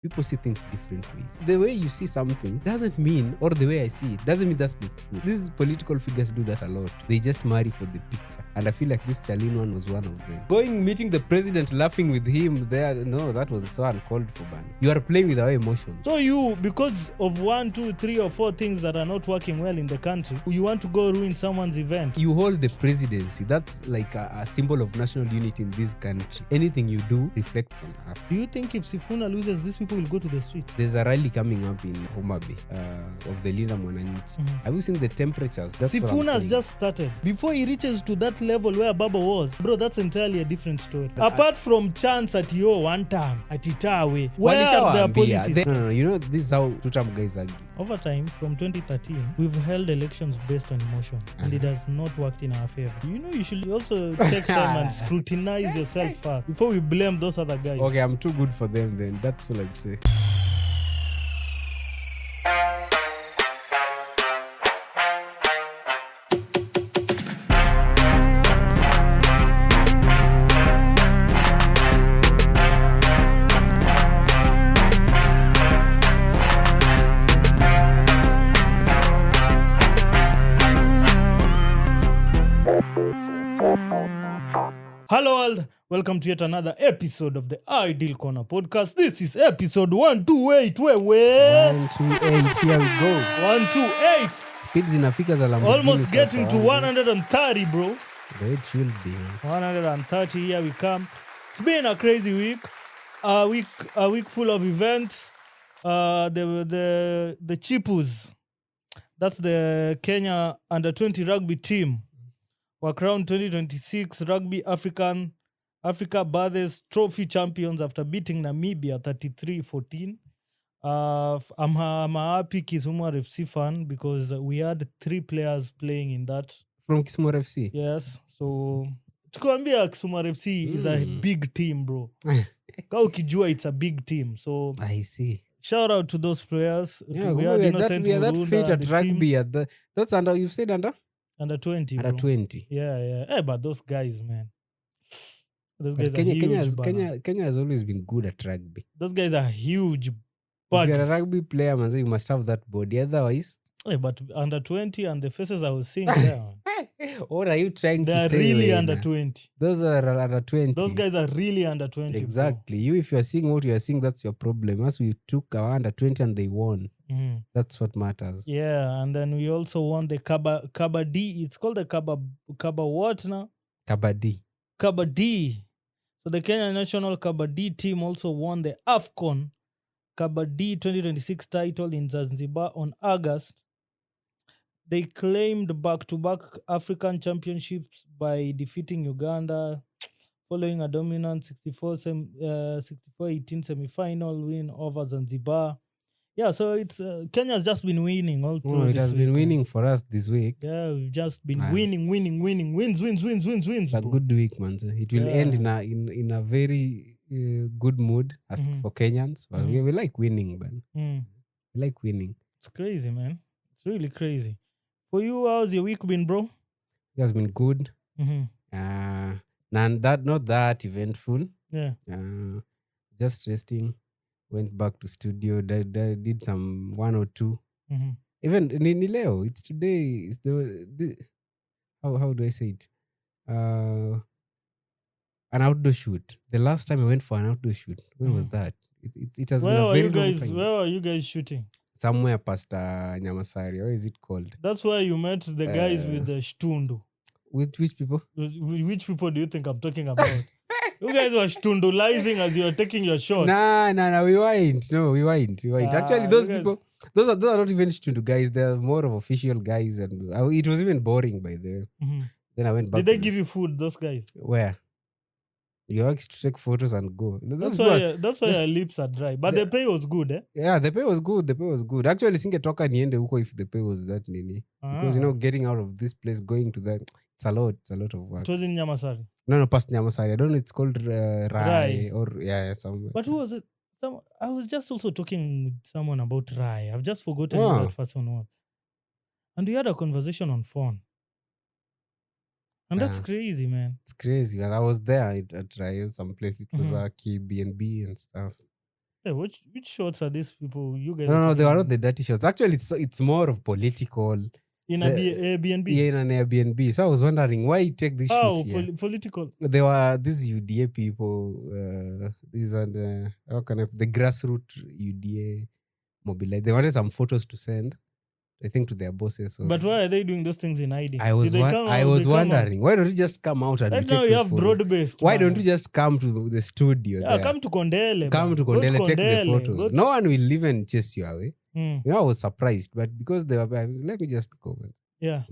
people see things different ways. The way you see something doesn't mean, or the way I see it, doesn't mean that's the truth. These political figures do that a lot. They just marry for the picture. And I feel like this Charlene one was one of them. Going, meeting the president, laughing with him there, no, that was so uncalled for, man. You are playing with our emotions. So you, because of 1, 2, 3 or 4 things that are not working well in the country, you want to go ruin someone's event. You hold the presidency. That's like a symbol of national unity in this country. Anything you do reflects on us. Do you think if Sifuna loses, these people will go to the streets? There's a rally coming up in Homa Bay of the Linda Mwananchi. Have you seen the temperatures? That's Sifuna's just started. Before he reaches to that level where Baba was, bro, that's entirely a different story. Apart from chance at your one time, at Itawe, where are their policies? No, you know, this is how two-term guys argue. Over time, from 2013, we've held elections based on emotion, and it has not worked in our favor. You know, you should also take time and scrutinize yourself first before we blame those other guys. Okay, I'm too good for them then. That's all I'd say. Hello all, welcome to yet another episode of the Ideal Corner podcast. This is episode 128. 128, here we go. 128. Speeds inafika za Lamborghini. Almost getting to 130, bro. It should be. 130, here we come. It's been a crazy week. A week full of events. The Chipus, that's the Kenya under-20 rugby team, were crowned 2026 Rugby Africa Bathurst Trophy champions after beating Namibia 33-14. I'm a happy Kisumu FC fan because we had 3 players playing in that. From Kisumu FC? Yes. So, tukuambia Kisumu FC is a big team, bro. Kau kijua, it's a big team. So, I see. Shout out to those players. Yeah, we are that fit at rugby. That's under, you've said under? Under 20. Under 20. Yeah. Hey, but those guys, man. Those guys are huge. Kenya has always been good at rugby. Those guys are huge. But if you're a rugby player, man, you must have that body. Otherwise... Hey, but under 20 and the faces I was seeing there. What are you trying to say? They're really under 20. Those are under 20. Those guys are really under 20. Exactly. Bro. You, if you're seeing what you're seeing, that's your problem. As we took our under 20 and they won. Mm-hmm. That's what matters. Yeah, and then we also won the Kabaddi. It's called the Kaba what now? Kabaddi. So the Kenya national Kabaddi team also won the AFCON Kabaddi 2026 title in Zanzibar on August. They claimed back-to-back African championships by defeating Uganda following a dominant 64-18 semi-final win over Zanzibar. Yeah, so it's Kenya's just been winning all through. It has been winning for us this week. Yeah, we've just been winning. Wins. It's a good week, man. It will end in a very good mood as for Kenyans. Well, we like winning, man. We like winning. It's crazy, man. It's really crazy. For you, how's your week been, bro? It has been good. Not that eventful. Yeah. Just resting. Went back to studio. Did some 1 or 2. Even Nileo. It's today. It's the how do I say it? An outdoor shoot. The last time I went for an outdoor shoot, when was that? It has been a very long time. Where are you guys shooting? Somewhere past Nyamasari. What is it called? That's where you met the guys with the shtundu. With which people? Which people do you think I'm talking about? You guys were stundulizing as you were taking your shots. Nah. We weren't. No, we weren't. Actually, those people, those are not even stundu guys. They're more of official guys, and it was even boring by the way. Then I went back. Did they give you food, those guys? Where? You asked to take photos and go. That's why your lips are dry. But the pay was good, eh? Yeah, the pay was good. Actually, singetoka niende huko if the pay was that nini. Because, getting out of this place, going to that, it's a lot of work. It was in Nyamasari? No, past Nyamasari. I don't know, it's called Rai. Or, yeah, somewhere. But who was it? I was just also talking with someone about Rai. I've just forgotten who that person was. And we had a conversation on phone. And that's crazy, man. It's crazy, man. I was there at Rai, some place. It was a key B&B and stuff. Yeah, which shots are these people you guys No, are no, they talking were not about? the dirty shots. Actually, it's more of political. In a The, Airbnb? yeah, in an Airbnb. So I was wondering why you take these shoes How here. political? There were these UDA people. These are the grassroots UDA mobilize. They wanted some photos to send, I think, to their bosses. Or But why are they doing those things in hiding? See, they come I out. was They come out. wondering, why don't you just come out and we Right now take you those have photos? broad-based. Why don't bana. you just come to the studio Yeah, there? come to Kondele. Come to bana. Go Kondele, take the Kondele. photos. No one will even chase you away. Mm. I was surprised, but because they were, let me just comment. Yeah.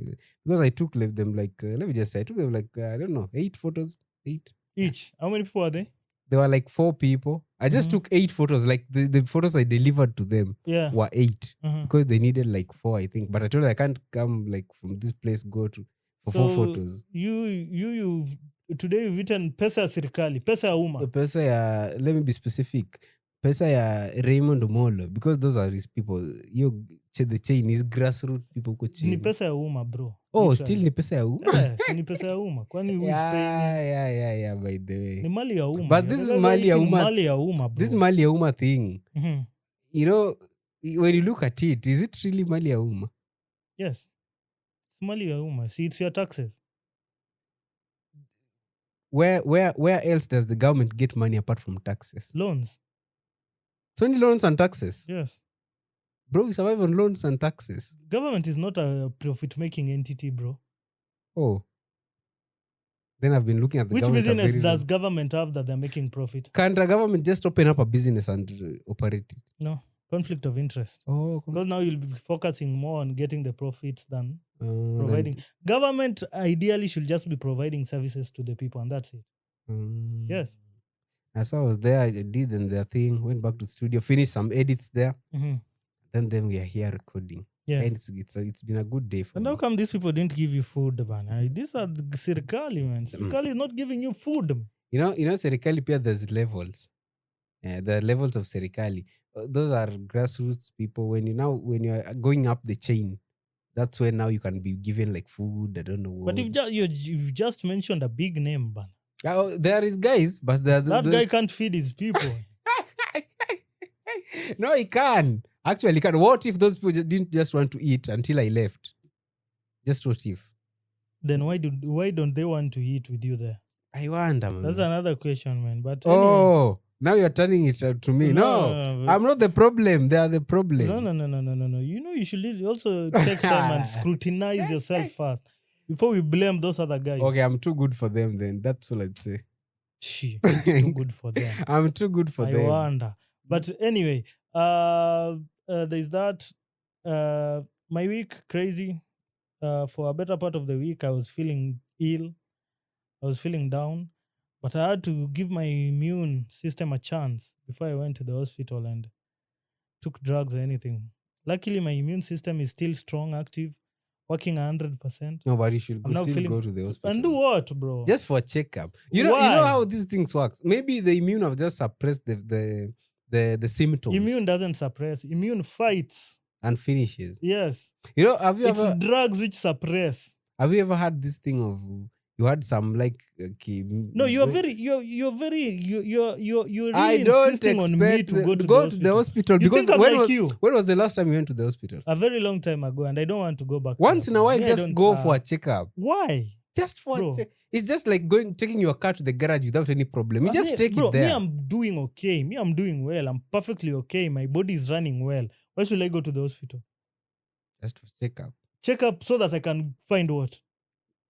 Because I took them like, let me just say, I took them like, I don't know, 8 photos. 8. Each. How many people are they? There were like 4 people. I just took 8 photos. Like the photos I delivered to them were 8 because they needed like 4, I think. But I told them I can't come like from this place go to for 4 photos. You've today you've written pesa ya serikali, pesa ya umma. Pesa ya, let me be specific. Pesa ya Raymond Molo, because those are his people. The Chinese grassroots people ko Ni chini. pesa ya umma, bro. Oh, Literally. still ni pesa ya umma? Yes, ni pesa ya umma. Kwani who is paying him? Yeah, by the way. Ni mali ya umma. But this is mali ya umma. Mali ya umma, bro. This mali ya umma thing. Mhm. You know, when you look at it, is it really mali ya umma? Yes. It's mali ya umma. See, it's your taxes. Where else does the government get money apart from taxes? Loans. It's only loans and taxes. Yes. Bro, we survive on loans and taxes. Government is not a profit-making entity, bro. Oh. Then I've been looking at the Which government. business does government have that they're making profit? Can't the government just open up a business and operate it? No. Conflict of interest. Oh, Because now you'll be focusing more on getting the profits than providing. Government ideally should just be providing services to the people, and that's it. Yes. As I was there, I did their thing, went back to the studio, finished some edits there. Mm-hmm. Then we are here recording. Yeah. And it's been a good day for And me. how come these people didn't give you food, man? These are the Serikali, man. Serikali is not giving you food. You know, Serikali pia there's levels. The levels of Serikali. Those are grassroots people. When you are going up the chain, that's when now you can be given like food. I don't know. But you've just mentioned a big name, man. Oh, there is guys, but that guy can't feed his people. No, he can. Actually, he can. What if those people didn't just want to eat until I left? Just what if? Then why don't they want to eat with you there? I wonder, man. That's another question, man. But anyway. Now you're turning it to me. No, I'm not the problem. They are the problem. No. You know, you should also take time and scrutinize yourself first before we blame those other guys. Okay, I'm too good for them then. That's all I'd say. Too good for them. I'm too good for them. I wonder. But anyway, there's that. My week, crazy. For a better part of the week, I was feeling ill. I was feeling down. But I had to give my immune system a chance before I went to the hospital and took drugs or anything. Luckily, my immune system is still strong, active, working 100%. No, but you should still go to the hospital. And do what, bro? Just for a checkup. You know how these things works. Maybe the immune have just suppressed the symptoms. Immune doesn't suppress. Immune fights and finishes. Yes. You know, have you it's ever drugs which suppress. Have you ever had this thing of you had some like no, you're really I don't insisting on me to go to the hospital you because think I'm when like you? When was the last time you went to the hospital? A very long time ago, and I don't want to go back. Once in a while, just go for a checkup. Why? Just for a check. It's just like taking your car to the garage without any problem. You just take it there. Me, I'm doing okay. Me, I'm doing well. I'm perfectly okay. My body is running well. Why should I go to the hospital? Just for checkup. Check up so that I can find what?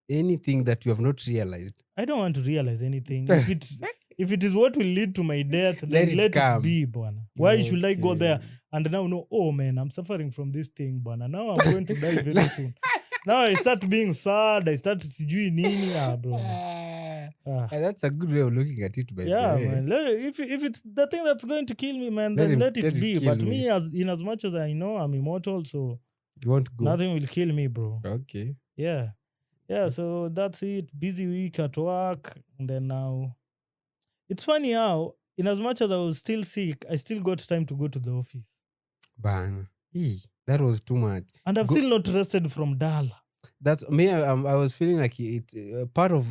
Anything that you have not realized. I don't want to realize anything. If it is what will lead to my death, then let it be, Bwana. Why should I go there and now know, oh man, I'm suffering from this thing, Bwana. Now I'm going to die very soon. Now I start being sad. I start sijui nini, bro. That's a good way of looking at it, by the way. Man. If it's the thing that's going to kill me, man, then let it be. But me, as much as I know, I'm immortal, so you won't go. Nothing will kill me, bro. Okay. Yeah. So that's it. Busy week at work. And then now, it's funny how, in as much as I was still sick, I still got time to go to the office. Bang. That was too much. And I've still not rested from Dala. That's me. I was feeling like part of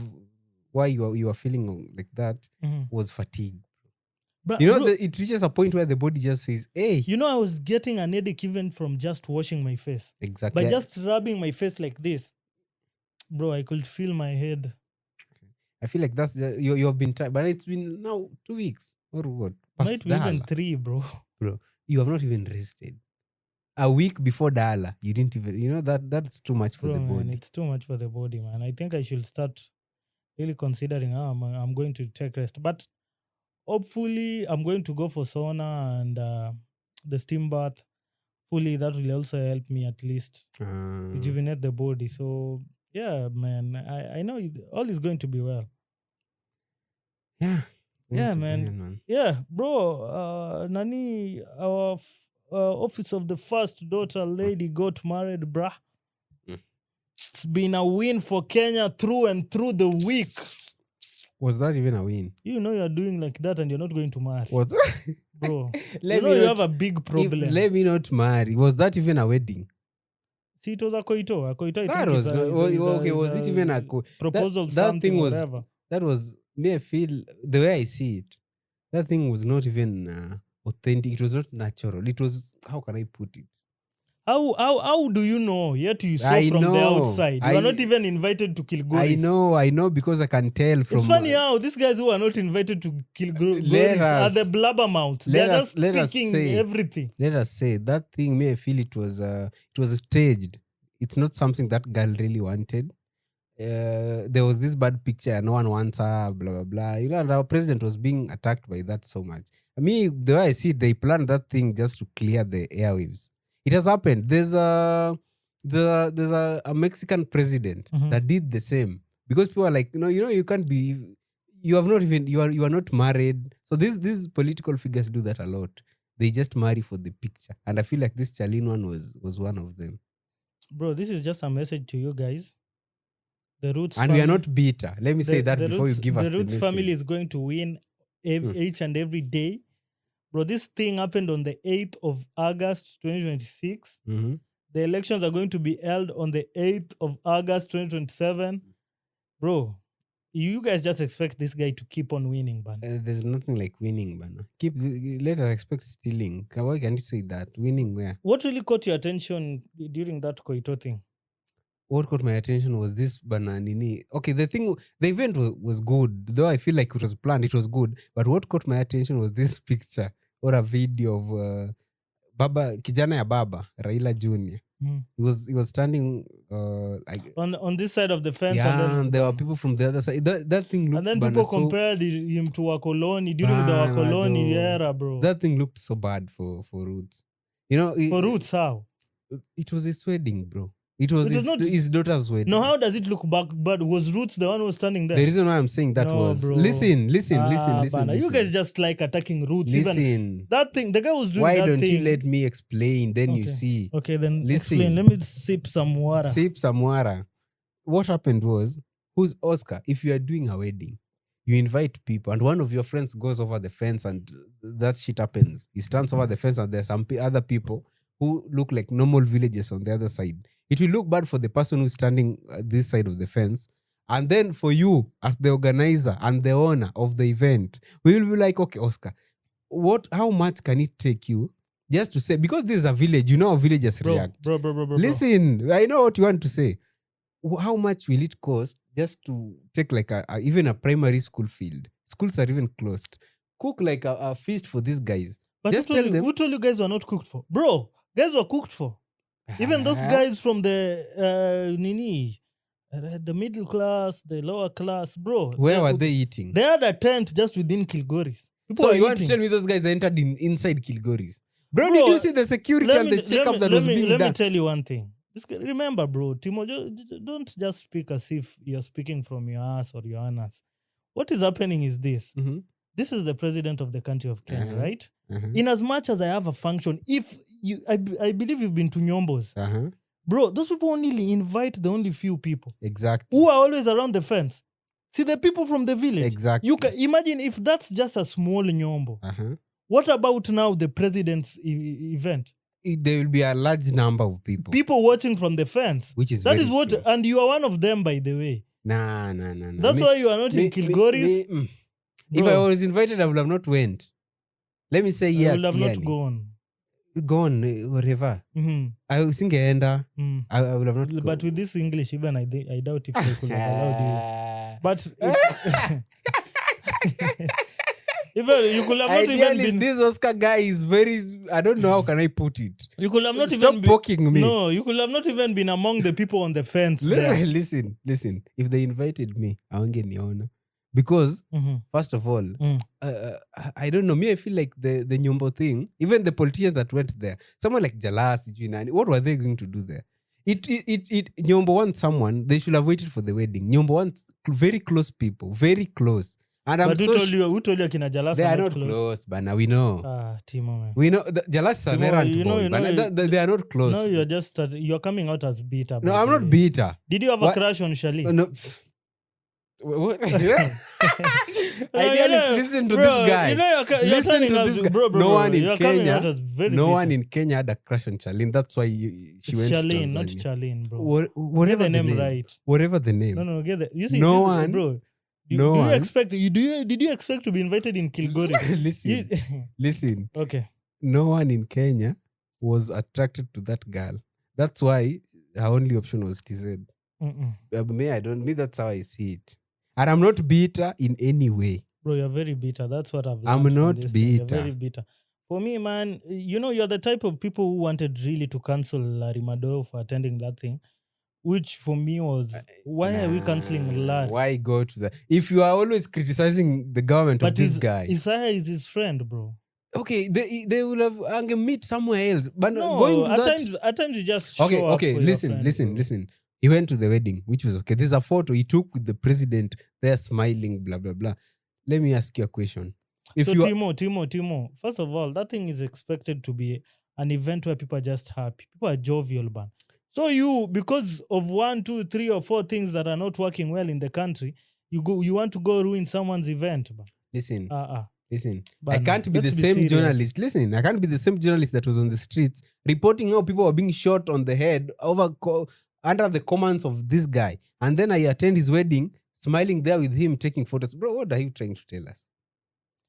why you were feeling like that was fatigue. But, You know, bro, it reaches a point where the body just says, hey. you know, I was getting an headache even from just washing my face. Exactly. By just rubbing my face like this, bro, I could feel my head. I feel like that's you have been trying, but it's been now 2 weeks or what? Might be even 3, bro. Bro, you have not even rested. A week before Dala, you didn't even, you know, that's too much for Bro, the man, body. it's too much for the body, man. I think I should start really considering I'm going to take rest. But hopefully, I'm going to go for sauna and the steam bath. Fully, that will also help me at least rejuvenate the body. So, yeah, man, I know all is going to be well. Yeah. Yeah, man. Yeah, bro. Nani, our office of the first daughter lady got married, bruh. It's been a win for Kenya through and through the week. Was that even a win? You know you're doing like that and you're not going to marry. Was that? Bro, you have a big problem. Let me not marry. Was that even a wedding? See, it was a koito. A koito, I That think was okay. Was it even a proposal? That thing was whatever. That was me. I feel the way I see it, that thing was not even authentic. It was not natural. It was, how can I put it? How do you know? Yet you saw from the outside. You are not even invited to Kilgoris. I know because I can tell from. It's funny how these guys who are not invited to Kilgoris are the blabbermouths. They're just speaking everything. Let us say that thing. Me, I feel it was staged. It's not something that girl really wanted. There was this bad picture. No one wants her. Blah blah blah. You know, and our president was being attacked by that so much. I mean, the way I see it, they planned that thing just to clear the airwaves. It has happened. There's a Mexican president that did the same, because people are like, you can't be, you have not even, you are not married. So these political figures do that a lot. They just marry for the picture, and I feel like this Charlene one was one of them. Bro, this is just a message to you guys. The Roots and family, we are not bitter. Let me say that before Roots, you give us the Roots message. family is going to win each and every day. Bro, this thing happened on the 8th of August 2026. Mm-hmm. The elections are going to be held on the 8th of August 2027. Bro, you guys just expect this guy to keep on winning, man. There's nothing like winning, man. Let us expect stealing. Why can you say that? Winning where? What really caught your attention during that Koito thing? What caught my attention was this bananini. Okay, the event was good. Though I feel like it was planned, it was good. But what caught my attention was this picture or a video of Baba, kijana ya Baba, Raila Jr. He was standing like on this side of the fence. Yeah, and then there were people from the other side. That thing looked. And then people compared him to Wakoloni during the Wakoloni era, bro. That thing looked so bad for Roots. For Roots, how? It was his wedding, bro. It was his daughter's wedding. No, how does it look back? But was Roots the one who was standing there? The reason why I'm saying that was... Bro. Listen. You guys just like attacking Roots. Listen. Even that thing, the guy was doing why that thing. Why don't you let me explain? Then you see. Okay, then listen. Explain. Let me sip some water. Sip some water. What happened was, who's Oscar? If you are doing a wedding, you invite people, and one of your friends goes over the fence, and that shit happens. He stands over the fence, and there's some other people who look like normal villagers on the other side. It will look bad for the person who's standing this side of the fence. And then for you, as the organizer and the owner of the event, we will be like, okay, Oscar, how much can it take you just to say, because this is a village, you know how villagers react. Bro. Listen, I know what you want to say. How much will it cost just to take like even a primary school field? Schools are even closed. Cook like a feast for these guys. But just who told you guys were not cooked for? Bro, guys were cooked for. Even those guys from the the middle class, the lower class, bro. Where were they eating? They had a tent just within Kilgoris. So you want to tell me those guys entered inside Kilgoris? Bro, did you see the security and the checkup that was being done? Let me tell you one thing. Remember, bro, Timo, don't just speak as if you're speaking from your ass or your anus. What is happening is this. Mm-hmm. This is the president of the country of Kenya, right? In as much as I have a function, I believe you've been to Nyombos. Bro, those people only invite the only few people. Exactly. Who are always around the fence. See, the people from the village. Exactly. You can imagine if that's just a small Nyombo. What about now the president's event? There will be a large number of people. People watching from the fence. Which is that very is what, true. And you are one of them, by the way. Nah. That's why you are not in Kilgoris. If I was invited, I would have not went. let me say I here would have not clearly. gone. Whatever. Mhm. I singeenda. Mm. I would have not But with this English, even I doubt if they could have allowed you. But it's even you could have not even Idealist, been. this Oscar guy is very. I don't know how can I put it. You could have not Stop even poking me. No, you could have not even been among the people on the fence there. Listen. If they invited me, I won't get any honor. Because, first of all, I don't know. Me, I feel like the Nyombo thing, even the politicians that went there, someone like Jalas, what were they going to do there? Nyombo wants someone, they should have waited for the wedding. Nyombo wants very close people, very close. And I'm But so who told you Akina Jalas they are are not close, but now we know. Timo, man. We know Jalas is an Timo, errant you know- boy, you but know- they are not close. No, you're coming out as bitter. No, by I'm the not way. bitter. Did you have What? a crush on Shali? No. What? No, Idealist, listen to bro, this guy. You know you're Listen turning to out, this guy. bro. No one in You're coming Kenya. out as very No bitter. one in Kenya had a crush on Charlene. That's why she It's went Charlene, to not Tanzania. Charlene, bro. Whatever Get the name name. right. Whatever the name. No, get that. You see, No this, one- bro. no do you one- expect? Did you expect to be invited in Kilgore? Listen. Listen. Okay. No one in Kenya was attracted to that girl. That's why her only option was TZ. Me, that's how I see it. And I'm not bitter in any way. Bro, you're very bitter. That's what I've learned. I'm from not this thing. You're bitter. very bitter. For me, man, you're the type of people who wanted really to cancel Larry Madowo for attending that thing, which for me was, why are we canceling Larry? Why go to that? If you are always criticizing the government of this guy. Isaiah is his friend, bro. Okay, they will have meet somewhere else. But No, going to at that. times you just show up Okay. for your friend, bro. Listen. He went to the wedding, which was okay. There's a photo he took with the president. They're smiling, blah, blah, blah. Let me ask you a question. Timo, first of all, that thing is expected to be an event where people are just happy. People are jovial, man. So you, because of 1, 2, 3, or 4 things that are not working well in the country, you want to go ruin someone's event, man. Listen. Listen, But I can't be let's the be same serious. journalist. Listen, I can't be the same journalist that was on the streets reporting how people were being shot on the head under the commands of this guy. And then I attend his wedding, smiling there with him, taking photos. Bro, what are you trying to tell us?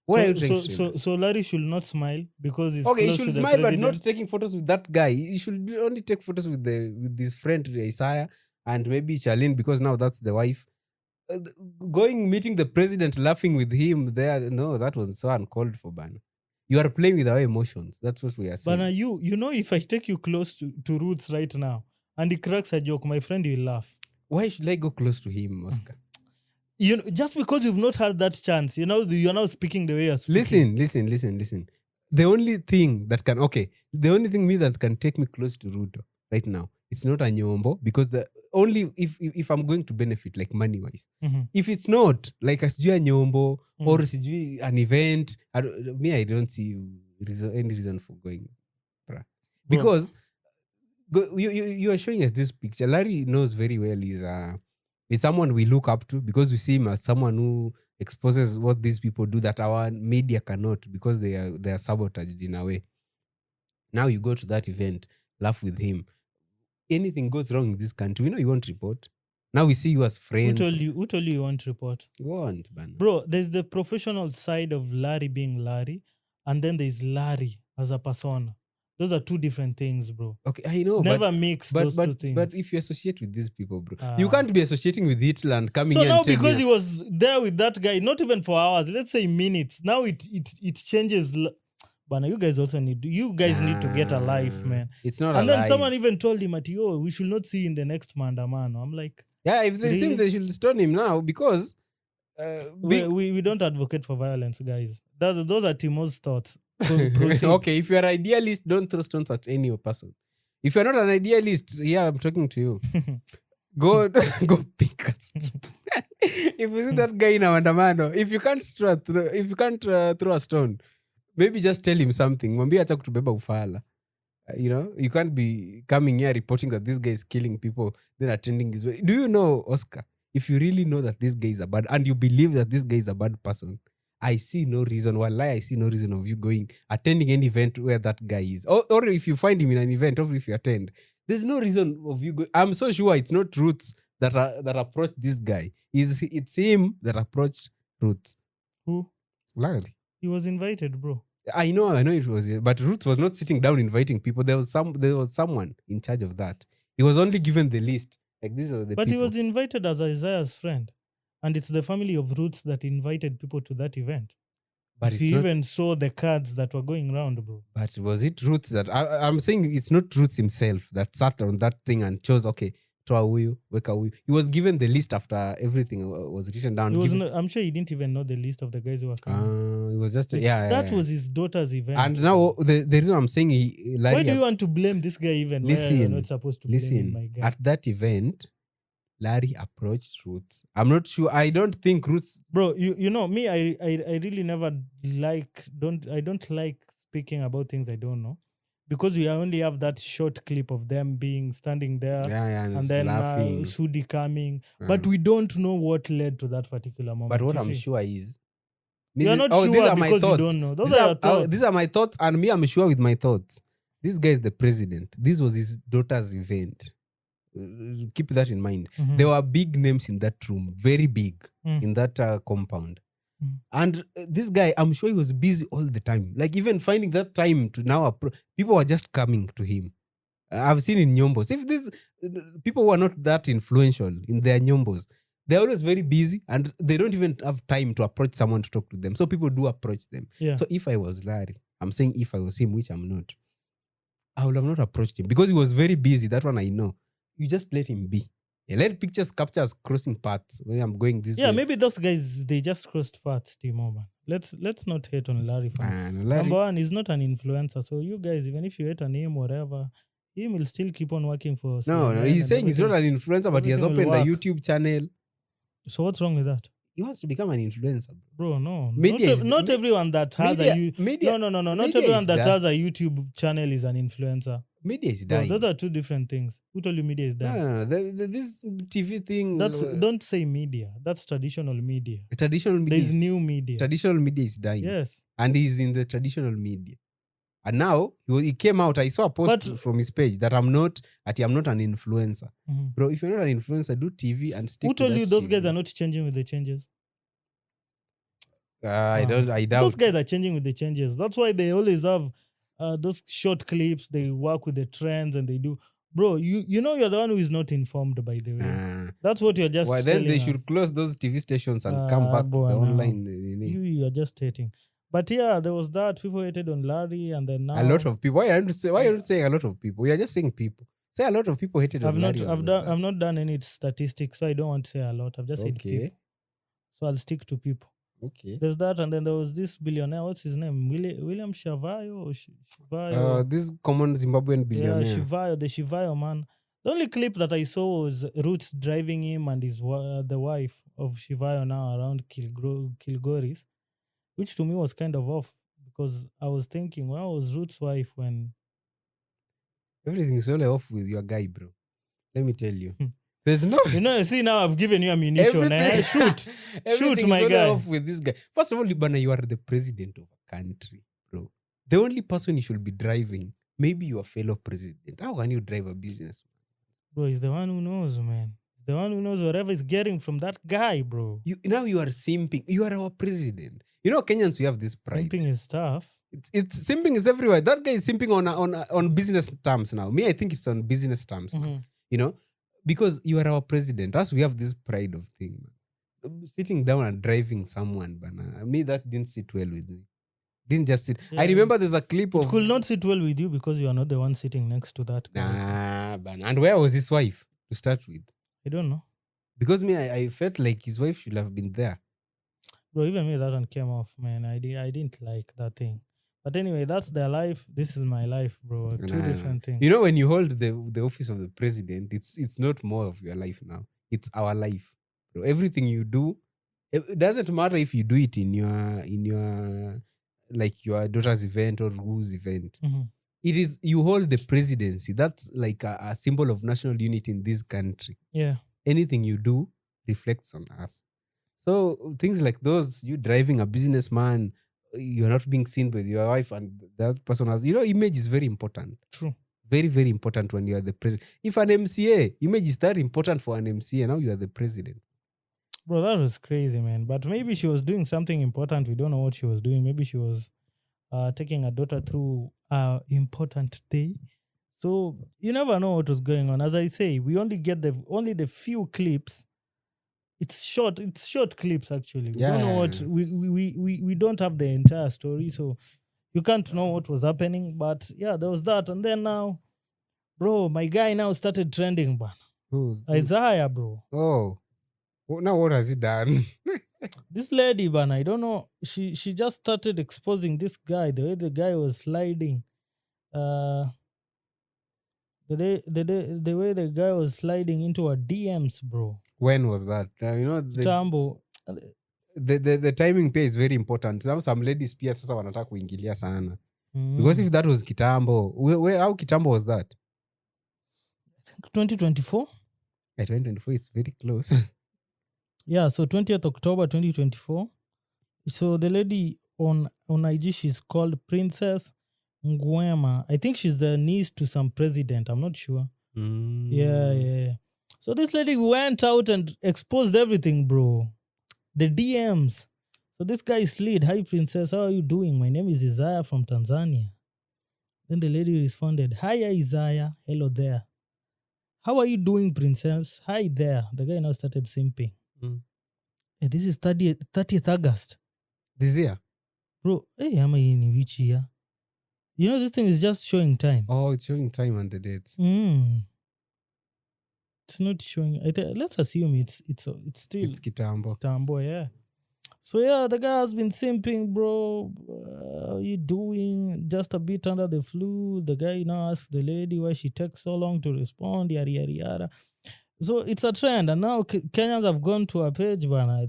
What are you trying to tell us? So Larry should not smile because he's Okay, he close should to the smile, but president. not taking photos with that guy. He should only take photos with his friend Isaiah and maybe Charlene, because now that's the wife. Meeting the president, laughing with him there. No, that was so uncalled for, Bana. You are playing with our emotions. That's what we are saying. Bana, if I take you close to Roots right now and he cracks a joke, my friend will laugh. Why should I go close to him, Oscar? Just because you've not had that chance, you're now speaking the way you're speaking. Listen. The only thing that can take me close to Ruto right now, it's not a Nyombo, because only if I'm going to benefit, like money wise. Mhm. If it's not like a Nyombo or Mhm. an event, I don't see any reason for going, bruh. Because you are showing us this picture. Larry knows very well he's someone we look up to, because we see him as someone who exposes what these people do that our media cannot, because they are sabotaged in a way. Now you go to that event, laugh with him. Anything goes wrong in this country, we know you won't report. Now we see you as friends. Who told you won't report? You won't, man. Bro, there's the professional side of Larry being Larry, and then there's Larry as a persona. Those are two different things, bro. Okay, I know. Never mix those two things. But if you associate with these people, bro, you can't be associating with Hitler and coming so here now and telling because me, he was there with that guy, not even for hours, let's say minutes, now it changes. But you guys need to get a life, man. It's not and a then life. Someone even told him, we should not see you in the next Mandamano. I'm like, yeah, if they really? seem, they should stone him now, because we don't advocate for violence, guys. Those are Timo's thoughts. Proceed. Okay, if you're an idealist, don't throw stones at any person. If you're not an idealist, yeah, I'm talking to you. Go pick a stone. If you see that guy in a Mandamano, if you can't throw a stone, maybe just tell him something. Mwambie acha kutubeba ufala. You can't be coming here reporting that this guy is killing people, then attending his wedding. Do you know, Oscar, if you really know that this guy is a bad, and you believe that this guy is a bad person, I see no reason of you attending any event where that guy is. Or if you find him in an event, or if you attend, there's no reason of you going. I'm so sure it's not Roots that approached this guy. It's him that approached Roots. Who? Larry. He was invited, bro. I know it was, but Roots was not sitting down inviting people. There was someone in charge of that. He was only given the list. Like, these are the But he people. was invited as Isaiah's friend. And it's the family of Roots that invited people to that event. But If it's you not. even saw the cards that were going around, bro. But was it Roots that I'm saying it's not Roots himself that sat on that thing and chose, okay, toa huyu, weka huyu. He was given the list after everything was written down. I'm sure he didn't even know the list of the guys who were coming. It was just That was his daughter's event. And now the reason I'm saying Larry, why do you want to blame this guy even? Why you're not supposed to blame him, my guy? At that event, Larry approached Roots. I'm not sure. I don't think Roots. Bro, you know me. I really never I don't like speaking about things I don't know, because we only have that short clip of them being standing there, and then laughing. Sudi coming, but we don't know what led to that particular moment. But what I'm sure is, you're not sure these are my because thoughts. You don't know. Those are your thoughts. These are my thoughts, and me, I'm sure with my thoughts. This guy is the president. This was his daughter's event. Keep that in mind. There were big names in that room, very big, in that compound. And this guy, I'm sure he was busy all the time. Like, even finding that time to now, people were just coming to him. I've seen in Nyombos. If these people who are not that influential in their Nyombos, they're always very busy and they don't even have time to approach someone to talk to them. So people do approach them. Yeah. So if I was Larry, I'm saying if I was him, which I'm not, I would have not approached him because he was very busy. That one I know. You just let him be. Yeah, let pictures capture us crossing paths when I'm going this way. Yeah, maybe those guys, they just crossed paths, Timo, man. Let's not hate on Larry. Number one, he's not an influencer. So you guys, even if you hate on him, whatever, he will still keep on working for No, he's saying he's not an influencer, but he has opened a YouTube channel. So what's wrong with that? He wants to become an influencer, bro. No, not everyone that has not everyone that has a YouTube channel is an influencer. Media is dying. Those are two different things. Who told you media is dying? No. This TV thing. Don't say media. That's traditional media. Traditional media. There's new media. Traditional media is dying. Yes. And he's in the traditional media. And now he came out. I saw a post from his page that I'm not an influencer. Bro, if you're not an influencer, do TV and stick. Who told you those TV. Guys are not changing with the changes? I doubt. Those guys are changing with the changes. That's why they always have those short clips. They work with the trends and they do. Bro, you know you're the one who is not informed, by the way. That's what you're just. Well, then they should close those TV stations and come back to the online. You are just hating. But yeah, there was that. People hated on Larry, and then now a lot of people. Why are you saying a lot of people? We are just saying people. Say a lot of people hated on Larry. I've not done any statistics, so I don't want to say a lot. I've just said people. So I'll stick to people. Okay. There's that, and then there was this billionaire. What's his name? William Shivayo. This common Zimbabwean billionaire. Yeah, Shivayo, the Shivayo man. The only clip that I saw was Roots driving him and his the wife of Shivayo now around Kilgoris, which to me was kind of off because I was thinking, where was Roots' wife when everything is all off with your guy, bro? Let me tell you. There's no. See now I've given you ammunition. Shoot, my guy. Off with this guy. First of all, Libana, you are the president of a country, bro. The only person you should be driving, maybe your fellow president. How can you drive a business? Bro, he's the one who knows, man. He's the one who knows whatever he's getting from that guy, bro. Now you are simping. You are our president. You know, Kenyans, we have this pride. Simping is tough. It's simping is everywhere. That guy is simping on business terms now. Me, I think it's on business terms now. You know? Because you are our president. Us, we have this pride of thing. Sitting down and driving someone, but me, that didn't sit well with me. Didn't just sit. Yeah. I remember there's a clip of. It could not sit well with you because you are not the one sitting next to that guy. Nah, but and where was his wife to start with? I don't know. Because me, I felt like his wife should have been there. Bro, even me, that one came off, man. I didn't like that thing. But anyway, that's their life. This is my life, bro. Two different things. You know, when you hold the office of the president, it's not more of your life now. It's our life, bro. Everything you do, it doesn't matter if you do it in your like your daughter's event or whose event. It is you hold the presidency. That's like a symbol of national unity in this country. Yeah. Anything you do reflects on us. So things like those, you driving a businessman, you're not being seen with your wife and that person has, image is very important. True. Very, very important when you are the president. If an MCA, image is that important for an MCA, now you are the president. Bro, that was crazy, man. But maybe she was doing something important. We don't know what she was doing. Maybe she was taking a daughter through a important day. So you never know what was going on. As I say, we only get the few clips. It's short clips actually. We don't know what Yeah. we don't have the entire story, so you can't know what was happening. But yeah, there was that, and then now, bro, my guy now started trending, man. Who's Isaiah, bro. Oh. Now what has he done? This lady, man, I don't know. She just started exposing this guy, the way the guy was sliding. The way the guy was sliding into her DMs, bro. When was that? Tambo. The timing pia is very important. Now some ladies pia sasa wanataka kuingilia sana. Because if that was kitambo, how kitambo was that? I think 2024. 2024 is very close. Yeah, so 20th October 2024. So the lady on IG, she's called Princess Nguema. I think she's the niece to some president. I'm not sure. Yeah. So this lady went out and exposed everything, bro. The DMs. So this guy slid, "Hi, princess. How are you doing? My name is Isaiah from Tanzania." Then the lady responded, "Hi, Isaiah. Hello there. How are you doing, princess? Hi there." The guy now started simping. Hey, this is 30th August. This year? Bro, hey, am I in which year? You know, this thing is just showing time. Oh, it's showing time and the dates. It's not showing. Let's assume it's still It's kitambo. Tambo, yeah. So yeah, the guy has been simping, bro. How you doing? Just a bit under the flu. The guy now asks the lady why she takes so long to respond. Yada yada yada. So it's a trend, and now Kenyans have gone to a page, bana.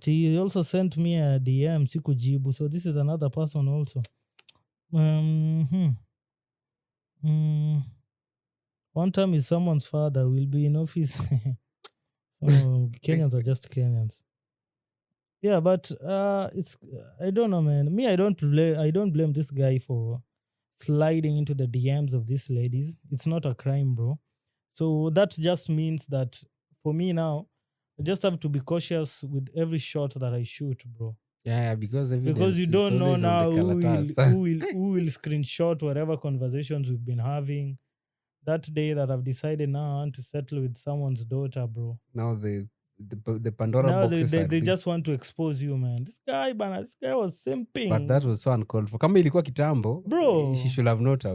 He also sent me a DM, sikujibu. So this is another person also. One time is someone's father will be in office. So Kenyans are just Kenyans. Yeah, but it's I don't know, man. Me, I don't blame this guy for sliding into the DMs of these ladies. It's not a crime, bro. So that just means that for me now, I just have to be cautious with every shot that I shoot, bro. Yeah, because you don't know now who kalatas. will screenshot whatever conversations we've been having. That day that I've decided now I want to settle with someone's daughter, bro. Now the Pandora Now boxes they just want to expose you, man. This guy was simping. But that was so uncalled for. Kama ilikuwa kitambo, Bro. she should have not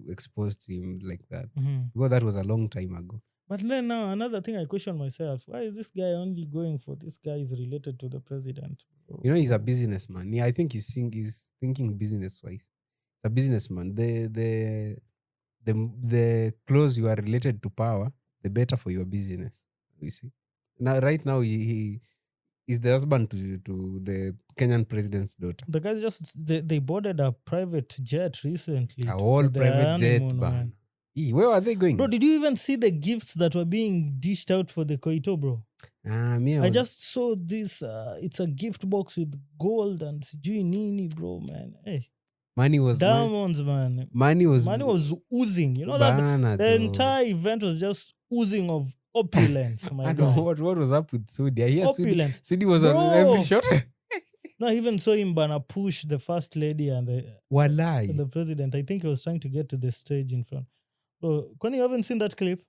exposed him like that. Because that was a long time ago. But then now another thing I question myself, why is this guy only going for this guy is related to the president? Bro. You know, he's a businessman. Yeah, I think he's thinking business-wise. He's a businessman. The close you are related to power, the better for your business. You see. Now, right now, he is the husband to the Kenyan president's daughter. The guys they boarded a private jet recently. A whole private jet, man. Where are they going? Bro, did you even see the gifts that were being dished out for the Koito, bro? I just saw this. It's a gift box with gold and sijui nini, bro, man. Hey. Money was diamonds, man. Money was oozing. You know that the entire event was just oozing of opulence. I don't know what was up with Sudi. Opulence. Sudi was on every shot. No, I even saw him bana push the first lady and the president. I think he was trying to get to the stage in front. So, Kwani, you haven't seen that clip?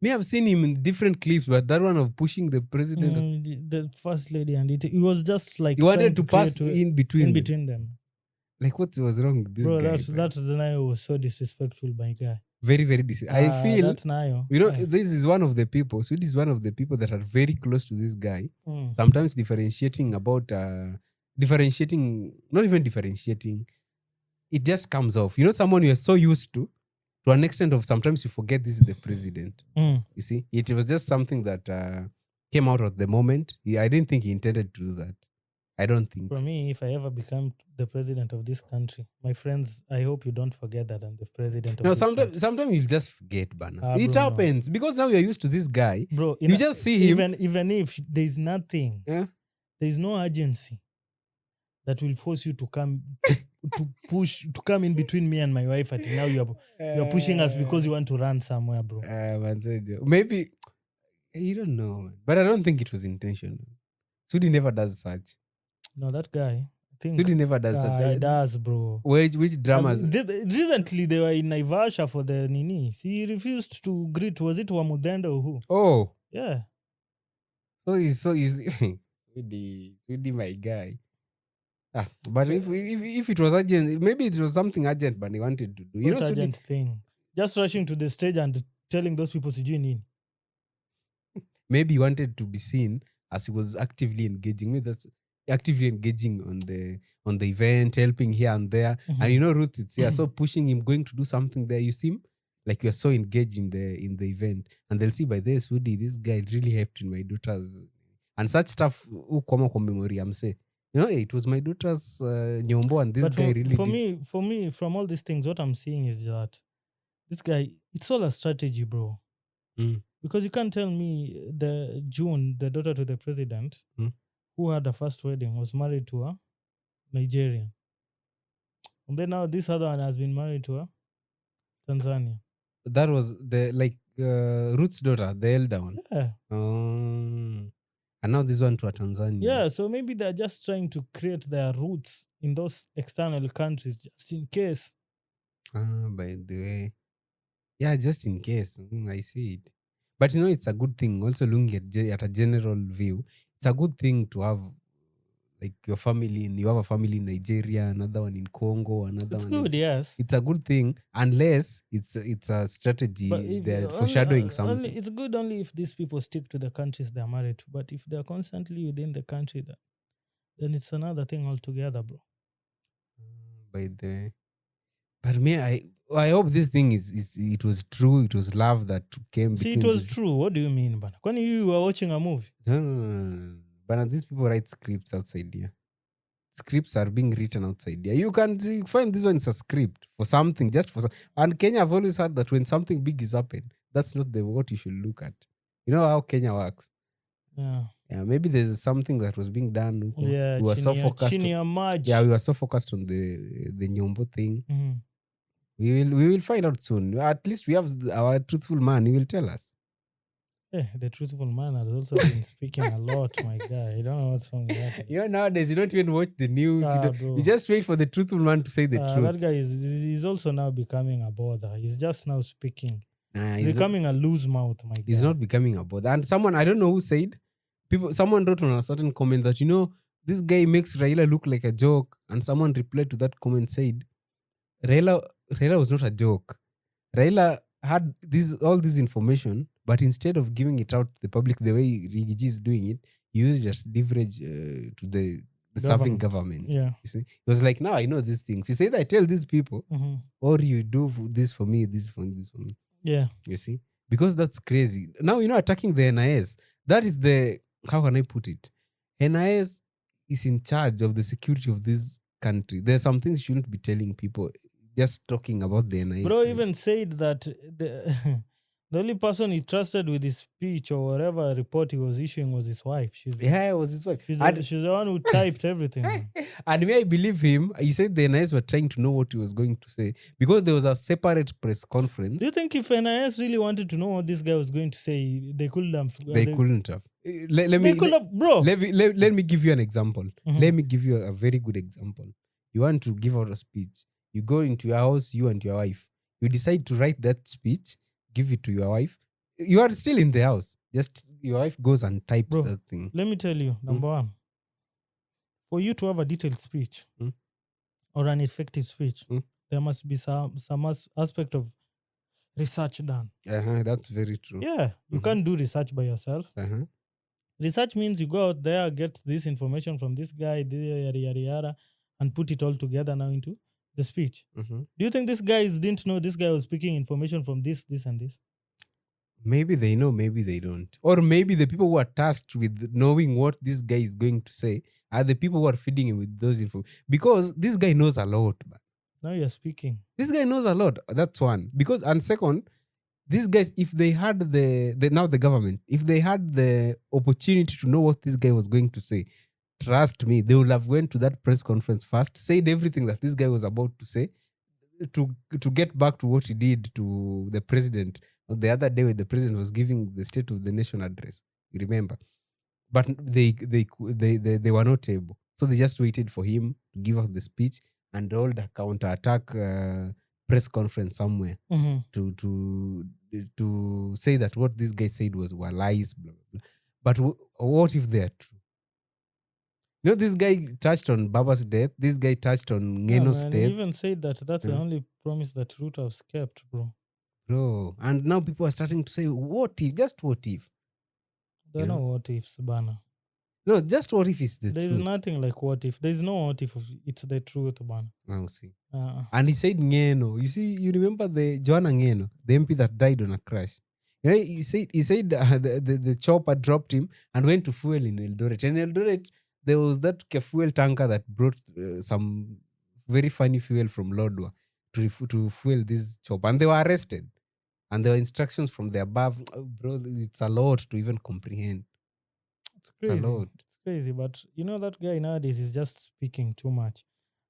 Me, I've seen him in different clips, but that one of pushing the president, the first lady, and it was just like he wanted to pass in between them. Like, what was wrong with this guy? Bro, that Nayo was so disrespectful, my guy. Very, very disrespectful. I feel that Nayo. You know, this is one of the people. Sudi is one of the people that are very close to this guy. Sometimes differentiating, not even differentiating. It just comes off. You know, someone you are so used to an extent of sometimes you forget this is the president. You see, it was just something that came out of the moment. I didn't think he intended to do that. I don't think. For me, if I ever become the president of this country, my friends, I hope you don't forget that I'm the president of this country. Sometimes you'll just forget, Bana. It happens. No. Because now you're used to this guy. Bro, you just see him. Even if there's nothing, there's no urgency that will force you to come to come in between me and my wife. Until now you're pushing us because you want to run somewhere, bro. Maybe you don't know, but I don't think it was intentional. Sudi never does such. No, that guy, I think Sweden never does such. it does, bro. Which dramas? Recently, they were in Naivasha for the Nini. He refused to greet. Was it Wamudenda or who? Oh, Yeah. so he's Sweden, my guy. But if it was urgent, maybe it was something urgent, but he wanted to do. You know, What Sweden, urgent thing? Just rushing to the stage and telling those people to join in. maybe he wanted to be seen as he was actively engaging. Maybe that's actively engaging on the event, helping here and there. And you know, Ruth, it's here, so pushing him, going to do something there. You seem like you're so engaged in the event, and they'll see by this, Woody, this guy really helped in my daughter's and such stuff. Kwa memory, I'm saying. You know, it was my daughter's nyombo, and this But guy really did. for me, from all these things, what I'm seeing is that this guy, it's all a strategy, bro. Mm. Because you can't tell me the June, the daughter to the president, who had a first wedding, was married to a Nigerian. And then now this other one has been married to a Tanzania. That was the Ruth's daughter, the elder one. Yeah. And now this one to a Tanzania. Yeah, so maybe they're just trying to create their roots in those external countries just in case. By the way. Yeah, just in case. I see it. But you know, it's a good thing. Also looking at a general view, it's a good thing to have like you have a family in Nigeria, another one in Congo, another It's one good, yes. It's a good thing unless it's a strategy. They're foreshadowing something. It's good only if these people stick to the countries they're married to. But if they're constantly within the country, then it's another thing altogether, bro. By the way. But me, I hope this thing it was true. It was love that came. See, it was true. What do you mean, Bana? When you were watching a movie? No. But these people write scripts outside here. Scripts are being written outside here. You can find this one is a script for something, just for. And Kenya, I've always heard that when something big is happened, that's not what you should look at. You know how Kenya works. Yeah. Yeah, maybe there's something that was being done. Yeah, we were so focused. We were so focused on the Nyombo thing. Mm-hmm. We will find out soon. At least we have our truthful man. He will tell us. Yeah, the truthful man has also been speaking a lot, my guy. I don't know what's wrong with that. You know, nowadays you don't even watch the news. You just wait for the truthful man to say the truth. That guy is also now becoming a bother. He's just now speaking. He's becoming a loose mouth, my guy. He's not becoming a bother. And someone, I don't know who said, someone wrote on a certain comment that, this guy makes Raila look like a joke. And someone replied to that comment said, Raila was not a joke. Raila had all this information, but instead of giving it out to the public the way Rigiji is doing it, he used just leverage to the serving government. Yeah. You see? He was like, now I know these things. He said, I tell these people, or you do this for me, this for me, this for me. Yeah. You see? Because that's crazy. Now, attacking the NIS, that is how can I put it? NIS is in charge of the security of this country. There are some things you shouldn't be telling people. Just talking about the NIS. Bro even said that the only person he trusted with his speech or whatever report he was issuing was his wife. It was his wife. She's the one who typed everything. And may I believe him, he said the NIS were trying to know what he was going to say because there was a separate press conference. Do you think if NIS really wanted to know what this guy was going to say, they couldn't have? They couldn't have. Let me give you an example. Let me give you a very good example. You want to give out a speech. You go into your house, you and your wife. You decide to write that speech, give it to your wife. You are still in the house. Just your wife goes and types that thing. Let me tell you, number one, for you to have a detailed speech or an effective speech, there must be some aspect of research done. That's very true. Yeah, you can't do research by yourself. Research means you go out there, get this information from this guy, yada, yada, yada, and put it all together now into the speech. Do you think these guys didn't know this guy was speaking information from this, and this? Maybe they know, maybe they don't. Or maybe the people who are tasked with knowing what this guy is going to say are the people who are feeding him with those information. Because this guy knows a lot. Man. Now you're speaking. This guy knows a lot. That's one. Because, and second, these guys, if they had the government, if they had the opportunity to know what this guy was going to say, trust me, they would have went to that press conference first, said everything that this guy was about to say, to get back to what he did to the president the other day when the president was giving the State of the Nation address. You remember? But they were not able. So they just waited for him to give out the speech and hold a counter-attack press conference somewhere to say that what this guy said were lies, blah, blah, blah. But what if they are true? You know, this guy touched on Baba's death. This guy touched on Yeah, Ngeno's man. He death. even said that that's the only promise that Ruto has kept, bro. Bro. And now people are starting to say, what if? Just what if? There are no what ifs, Bana. No, just what if it's the There is truth? nothing like what if. There is no what if it's the truth, Bana. I'll see. Uh-uh. And he said Ngeno. You see, you remember the Joanna Ngeno, the MP that died on a crash. You know, he said the chopper dropped him and went to fuel in Eldoret. And Eldoret, there was that fuel tanker that brought some very funny fuel from Lodwa to fuel this chopper. And they were arrested. And there were instructions from the above. Bro, it's a lot to even comprehend. It's crazy. It's a lot. It's crazy. But you know, that guy nowadays is just speaking too much.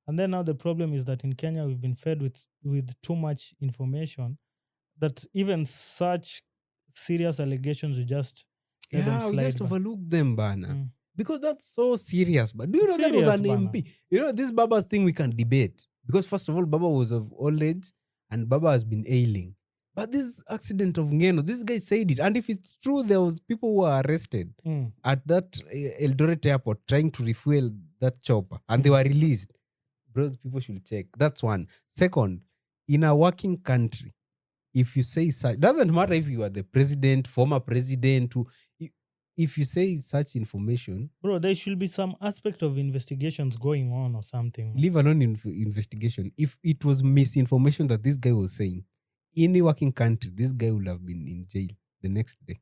And then now the problem is that in Kenya, we've been fed with too much information that even such serious allegations we just let them Yeah, we slide just by. overlook them, Bana. Mm. Because that's so serious. But do you know that was Serious, an Bana. MP? You know, this Baba's thing we can debate. Because first of all, Baba was of old age and Baba has been ailing. But this accident of Ngeno, this guy said it. And if it's true, there was people who were arrested at that Eldoret airport trying to refuel that chopper. And they were released. Bros, people should check. That's one. Second, in a working country, if you say such, doesn't matter if you are the president, former president, if you say such information, Bro, there should be some aspect of investigations going on or something. leave alone investigation. If it was misinformation that this guy was saying, in a working country, this guy would have been in jail the next day.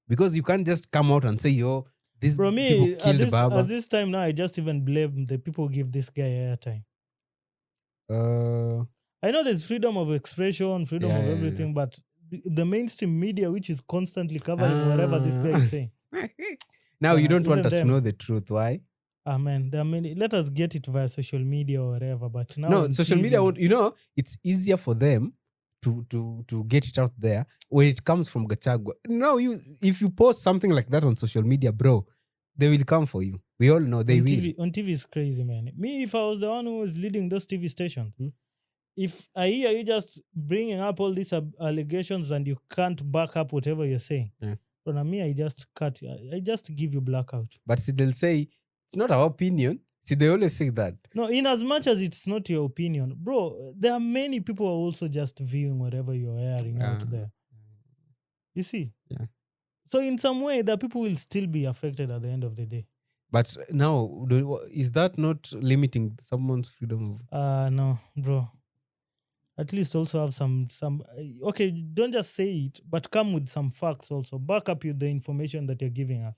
Because you can't just come out and say, yo, this Bro, me, people killed Baba. at this time now, I just even blame the people who give this guy airtime. I know there's freedom of expression, freedom of everything, but the mainstream media, which is constantly covering whatever this guy is saying. Now you don't want even us to them. know the truth. Why? Man, there are many. Let us get it via social media or whatever. But now No, on social TV, media, you know, it's easier for them to get it out there when it comes from Gachagua. Now, if you post something like that on social media, bro, they will come for you. We all know they will. On TV is crazy, man. Me, if I was the one who was leading those TV stations, if I hear you just bringing up all these allegations and you can't back up whatever you're saying, but on me, I just cut you. I just give you blackout. But see, they'll say, it's not our opinion. See, they always say that. No, in as much as it's not your opinion, bro, there are many people who are also just viewing whatever you're airing out there. You see? Yeah. So in some way, the people will still be affected at the end of the day. But now, is that not limiting someone's freedom of... No, bro. At least also have some okay, don't just say it, but come with some facts also. Back up the information that you're giving us.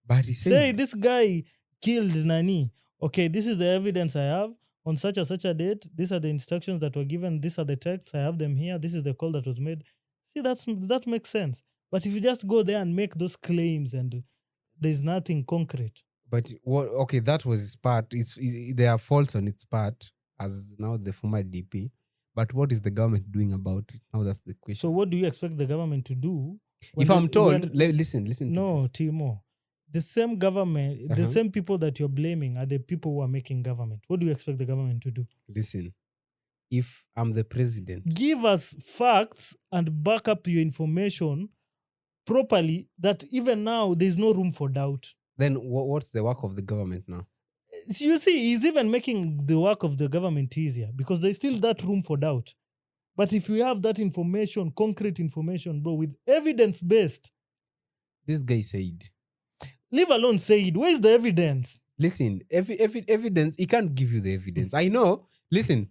But he said, say this guy killed Nani. Okay, this is the evidence I have on such a date. These are the instructions that were given. These are the texts. I have them here. This is the call that was made. See, that makes sense. But if you just go there and make those claims and there's nothing concrete. But okay, that was his part. There are faults on its part as now the former DP. But what is the government doing about it? Now that's the question. So what do you expect the government to do? If I'm told, listen no, Timo. The same government, the same people that you're blaming are the people who are making government. What do you expect the government to do? Listen, if I'm the president, give us facts and back up your information properly that even now there's no room for doubt. Then what's the work of the government now? You see, he's even making the work of the government easier because there's still that room for doubt. But if you have that information, concrete information, bro, with evidence-based. This guy said. Leave alone said. Where's the evidence? Listen, evidence, he can't give you the evidence. I know. Listen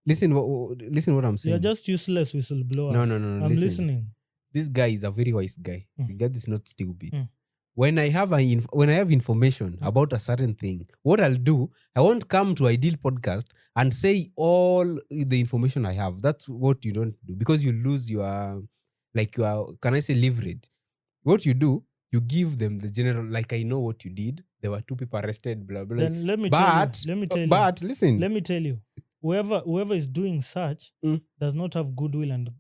what I'm saying. You're just useless whistleblowers. No. I'm listening. This guy is a very wise guy. The guy is not stupid. When I have information about a certain thing, what I'll do, I won't come to Ideal Podcast and say all the information I have. That's what you don't do because you lose your can I say leverage? What you do, you give them the general, like I know what you did. There were 2 people arrested, blah blah. Then let me tell you. But listen. Let me tell you. Whoever is doing such does not have goodwill and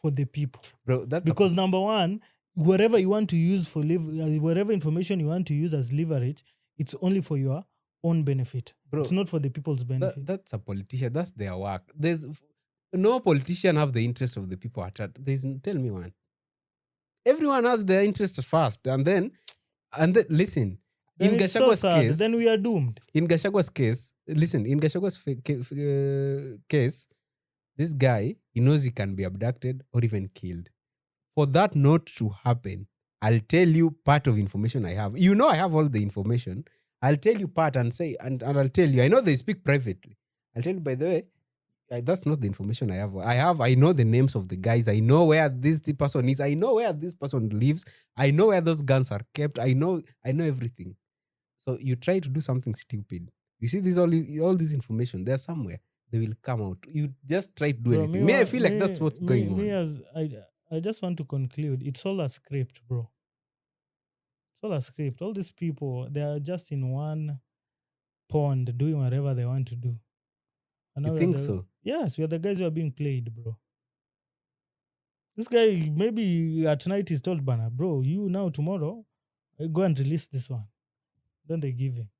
for the people. Bro, because number one, whatever you want to use for whatever information you want to use as leverage, it's only for your own benefit. Bro, It's not for the people's benefit. that's a politician. That's their work. There's no politician have the interest of the people at heart. Tell me one. Everyone has their interest first, and then listen. Then In it's so Gachagwa's sad. case, Then we are doomed. in Gachagwa's case, listen. In Gachagwa's case, this guy, he knows he can be abducted or even killed. For that not to happen, I'll tell you part of information I have. You know I have all the information. I'll tell you part and say, and I'll tell you. I know they speak privately. I'll tell you, by the way, that's not the information I have. I know the names of the guys. I know where this person is. I know where this person lives. I know where those guns are kept. I know everything. So you try to do something stupid. You see, all this information, they're somewhere. They will come out. You just try to do Bro, anything. I feel like that's what's going on. I just want to conclude. It's all a script, bro. It's all a script. All these people, they are just in one pond doing whatever they want to do. And You think so? Yes, we are the guys who are being played, bro. This guy, maybe at night he's told Bana, bro, you now tomorrow, go and release this one. Then they give him.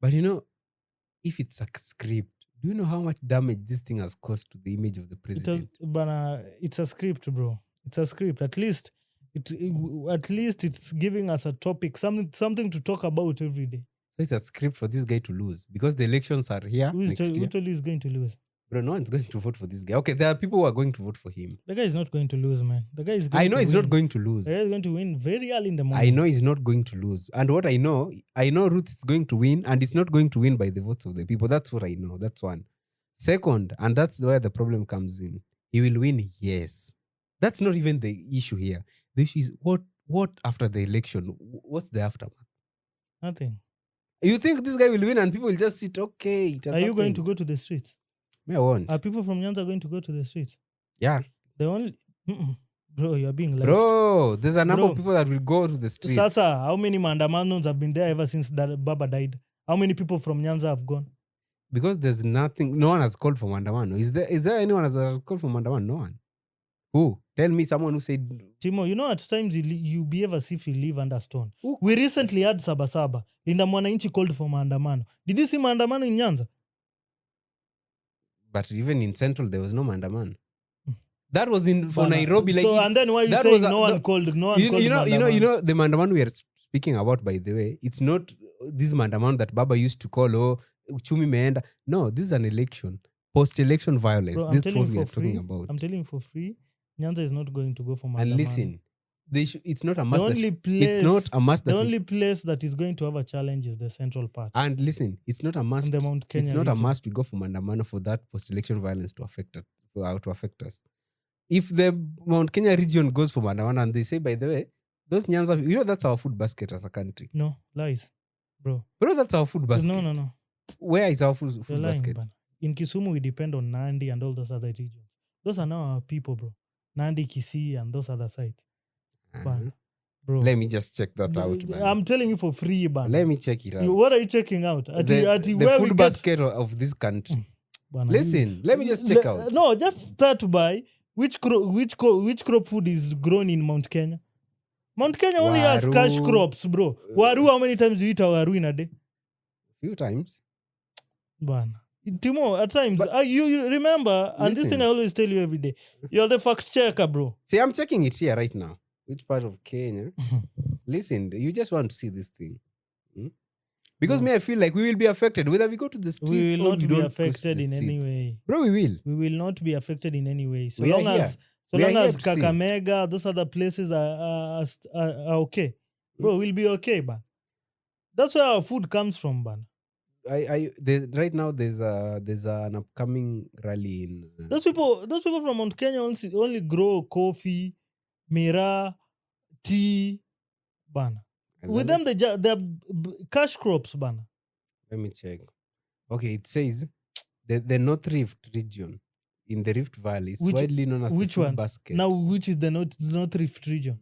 But you know, if it's a script, do you know how much damage this thing has caused to the image of the president? It's a script, bro. It's a script. At least it's giving us a topic, something to talk about every day. So it's a script for this guy to lose because the elections are here Who next year. told you he's going to lose? Bro, no one's going to vote for this guy. Okay, there are people who are going to vote for him. The guy is not going to lose, man. The guy is going I know to he's win. not going to lose. The guy is going to win very early in the morning. I know he's not going to lose. And what I know Ruth is going to win, and it's not going to win by the votes of the people. That's what I know. That's one. Second, and that's where the problem comes in. He will win, yes. That's not even the issue here. The issue is what after the election? What's the aftermath? Nothing. You think this guy will win and people will just sit, okay. Are you going to go to the streets? I won't. Are people from Nyanza going to go to the streets? Yeah. Bro, you're being lied. Bro, there's a number of people that will go to the streets. Sasa, how many maandamanos have been there ever since that Baba died? How many people from Nyanza have gone? Because there's nothing, no one has called for mandamano. Is there anyone that has called for mandamano? No one. Who? Tell me someone who said... Timo, you know at times you behave as if you live under stone. Who? We recently had Sabasaba. Linda Mwananchi called for maandamano. Did you see maandamano in Nyanza? But even in Central, there was no maandamano. That was for Nairobi. So, and then why you say no one called maandamano? You know the maandamano we are speaking about, by the way, it's not this maandamano that Baba used to call, Uchumi meenda. No, this is an election. Post-election violence. Bro, this is what we are talking about. I'm telling you for free, Nyanza is not going to go for maandamano. And listen, it's not a must. It's not a must. The only place that is going to have a challenge is the central part. And listen, it's not a must. The Mount Kenya it's not region. A must we go for maandamano for that post-election violence to affect us. If the Mount Kenya region goes for maandamano and they say, by the way, those Nyanza, that's our food basket as a country. No, lies, bro. Bro, that's our food basket. No. Where is our food basket? Lying, in Kisumu, we depend on Nandi and all those other regions. Those are now our people, bro. Nandi, Kisii, and those other sites. Bro, let me just check that out, man. I'm telling you for free, man. Let me check it out. What are you checking out? The food basket of this country. Listen, let me just check out. No, just start by which crop food is grown in Mount Kenya. Mount Kenya only has cash crops, bro. Waru, how many times do you eat a waru in a day? Few times. Timo, at times, you remember, and this thing I always tell you every day, you're the fact checker, bro. See, I'm checking it here right now. Which part of Kenya? Listen, you just want to see this thing. Because I feel like we will be affected whether we go to the streets. We will not be affected in any way. Bro, we will. We will not be affected in any way. So long as Kakamega, those other places are okay. Bro, we'll be okay, man. That's where our food comes from, man. Right now there's an upcoming rally in those people from Mount Kenya only grow coffee, miraa, tea, bana. With them they're cash crops, bana. Let me check. Okay, it says the North Rift region in the Rift Valley is widely known as the food basket. Now, which is the North Rift region?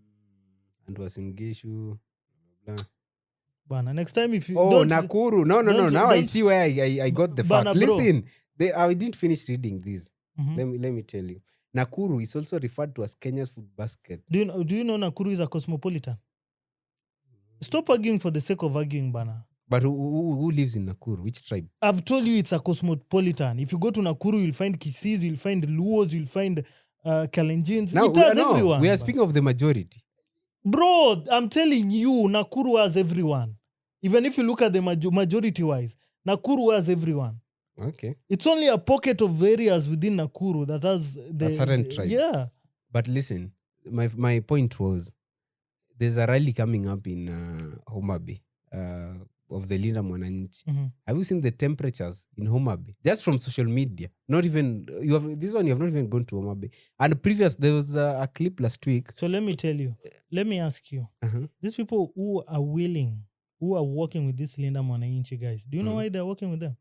And was in Geshu. Blah. Bana, next time if you Nakuru. No. Now I see where I got the fact. Listen, I didn't finish reading this. Mm-hmm. Let me tell you. Nakuru is also referred to as Kenya's food basket. Do you know Nakuru is a cosmopolitan? Stop arguing for the sake of arguing, bana. But who lives in Nakuru? Which tribe? I've told you it's a cosmopolitan. If you go to Nakuru, you'll find Kisis, you'll find Luos, you'll find Kalenjins. Now, It has everyone. we are man. speaking of the majority. Bro, I'm telling you, Nakuru has everyone. Even if you look at the majority-wise, Nakuru has everyone. Okay. It's only a pocket of areas within Nakuru that has A certain tribe. Yeah. But listen, my point was, there's a rally coming up in Homa Bay of the Linda Mwananchi. Mhm. Have you seen the temperatures in Homa Bay? Just from social media. Not even, this one you have not even gone to Homa Bay. And there was a clip last week. So let me tell you, let me ask you, Uh-huh. these people who are willing, who are working with these Linda Mwananchi guys, do you know why they're working with them?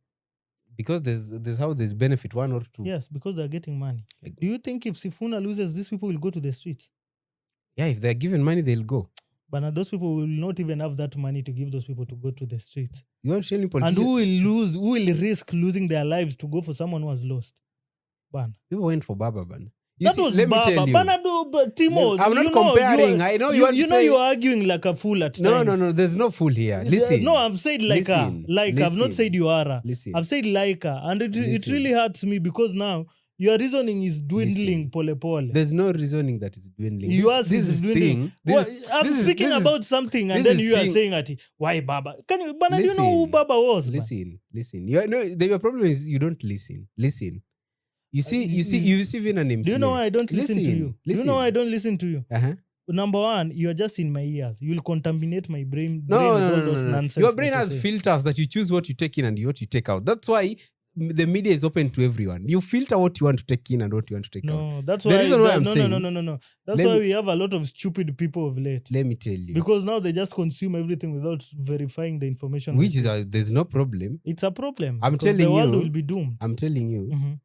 Because there's how there's benefit, one or two. Yes, because they're getting money. Do you think if Sifuna loses, these people will go to the streets? Yeah, if they're given money, they'll go. But now those people will not even have that money to give those people to go to the streets. You want to any And politician? who will risk losing their lives to go for someone who has lost? Ban. People went for Baba Ban. That was Baba. But Timo, I'm not comparing. I know you want to say... you're arguing like a fool at times. No. There's no fool here. Listen. No, I've said like Listen. I've not said you are. Listen. I've said like and it Listen. really hurts me because now your reasoning is dwindling pole. There's no reasoning that is dwindling. Yours this is dwindling. I'm speaking about something and then you are saying that why Baba? Do you know who Baba was? Listen. Your problem is you don't listen. Listen. You see even an MCA. Do you know why I don't listen to you? Do you know why I don't listen to you? Uh-huh. Number one, you are just in my ears. You will contaminate my brain. No. Those nonsense. Your brain has filters that you choose what you take in and what you take out. That's why the media is open to everyone. You filter what you want to take in and what you want to take out. No, that's why. No. That's why we have a lot of stupid people of late. Let me tell you. Because now they just consume everything without verifying the information. Which is there's no problem. It's a problem. I'm telling the world you, will be doomed. I'm telling you, Mhm.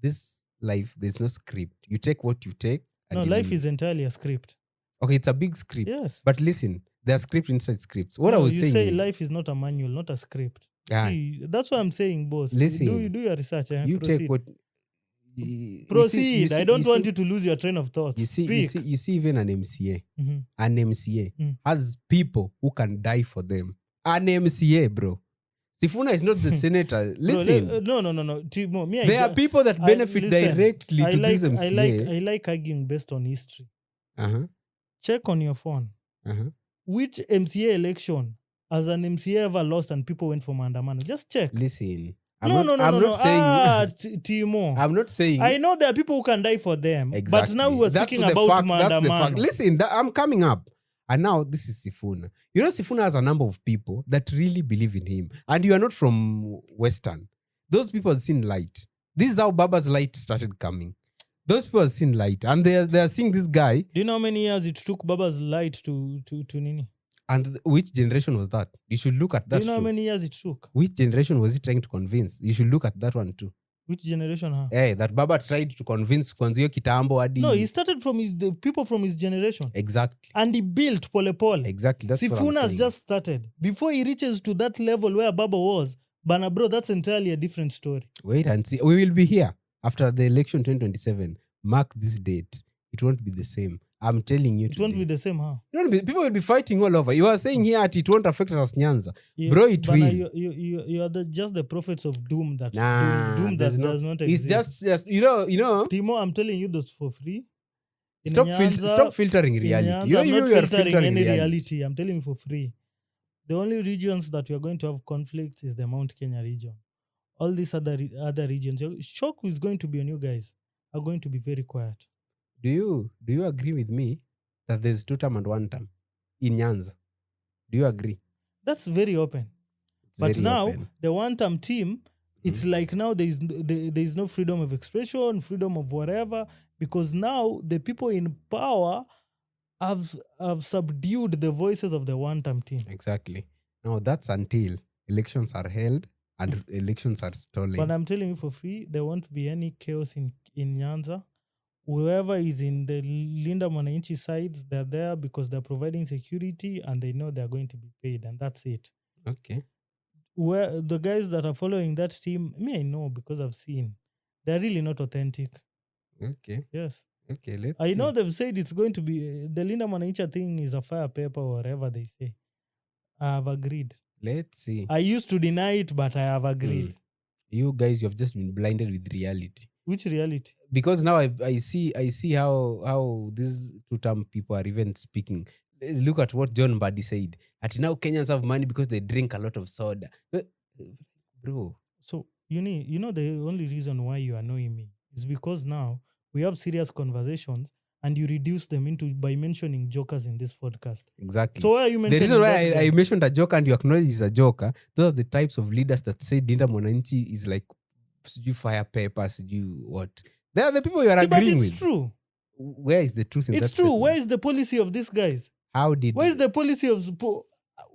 this life, there's no script. You take what you take. No, life is entirely a script. Okay, it's a big script. Yes. But listen, there's script inside scripts. What I was saying say is... life is not a manual, not a script. Yeah. See, that's what I'm saying, boss. Listen. Do your research. You proceed. take what... Proceed. You see, I don't want you to lose your train of thought. You see even an MCA. Mhm. An MCA has people who can die for them. An MCA, bro. Sifuna is not the senator. Listen. No. Timo, there are people that benefit directly to this MCA. I like arguing based on history. Uh-huh. Check on your phone. Uh-huh. Which MCA election has an MCA ever lost and people went for Mandamano? Just check. Listen. No. not saying... Timo. I'm not saying... I know there are people who can die for them. Exactly. But now we're speaking about Mandamano. Listen, I'm coming up. And now this is Sifuna. You know, Sifuna has a number of people that really believe in him. And you are not from Western. Those people have seen light. This is how Baba's light started coming. Those people have seen light. And they are seeing this guy. Do you know how many years it took Baba's light to Nini? And which generation was that? You should look at that. Do you know how many years it took? Which generation was he trying to convince? You should look at that one too. Which generation? Huh? That Baba tried to convince Kwanzio Kitambo Adi. No, he started from the people from his generation. Exactly. And he built Pole. Exactly. That's what I'm Sifuna has saying. just started. Before he reaches to that level where Baba was, Bana bro, that's entirely a different story. Wait and see. We will be here after the election 2027. Mark this date. It won't be the same. I'm telling you. It won't be the same, huh? People will be fighting all over. You are saying here that it won't affect us, Nyanza. Bro, it Bana, will. You are just the prophets of doom that Nah, does not exist. It's just you know. Timo, I'm telling you this for free. Stop filtering reality. I'm not you are filtering any reality. reality. I'm telling you for free. The only regions that we are going to have conflicts is the Mount Kenya region. All these other regions, Shock is going to be on you guys, are going to be very quiet. Do you agree with me that there's 2 term and 1 term in Nyanza? Do you agree? That's very open. But now the 1-term team, it's like now there is no freedom of expression, freedom of whatever, because now the people in power have subdued the voices of the 1-term team. Exactly. Now that's until elections are held and elections are stolen. But I'm telling you for free, there won't be any chaos in Nyanza. Whoever is in the Linda Mwananchi sides, they're there because they're providing security and they know they're going to be paid, and that's it. Okay. Where the guys that are following that team, I know because I've seen, they're really not authentic. Okay. Yes. Okay, I know they've said it's going to be, the Linda Mwananchi thing is a fire paper or whatever they say. I've agreed. Let's see. I used to deny it, but I have agreed. You guys, you have just been blinded with reality. Which reality? Because now I see how these two-term people are even speaking. Look at what John Mbadi said. At now Kenyans have money because they drink a lot of soda. Bro. So you know the only reason why you annoy me is because now we have serious conversations and you reduce them into by mentioning jokers in this podcast. Exactly. So why are you The mentioning reason why that I guy? mentioned a joker and you acknowledge he's a joker, those are the types of leaders that say Dinda Mwananchi is like you fire papers, you what? They are the people you are See, but agreeing it's with. true. Where is the truth in that It's true. statement? Where is the policy of these guys? How did Where is the policy of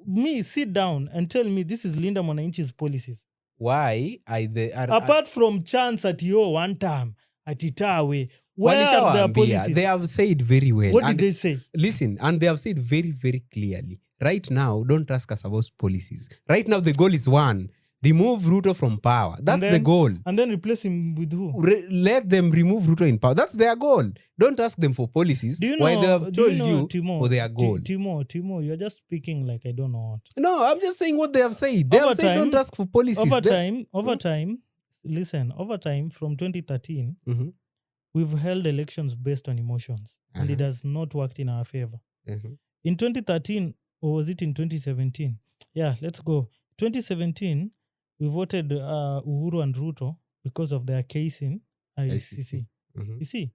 me? Sit down and tell me this is Linda Mwananchi's policies. why are Apart from chance at your one time at Itawe, where are their Walishawaambia, policies? they have said very well. What did And they say? listen, and they have said very, very clearly. Right now, don't ask us about policies. Right now, the goal is one. Remove Ruto from power. That's the goal. And then replace him with who? Let them remove Ruto in power. That's their goal. Don't ask them for policies. Do you Why know? they have Do you told know, you Timo, for their goal. Timo, you're just speaking like I don't know what. No, I'm just saying what they have said. They have said don't ask for policies. Over time, listen, over time from 2013, Mhm. we've held elections based on emotions, and it has not worked in our favor. In 2013, or was it in 2017? Yeah, let's go. 2017, we voted Uhuru and Ruto because of their case in ICC. You see,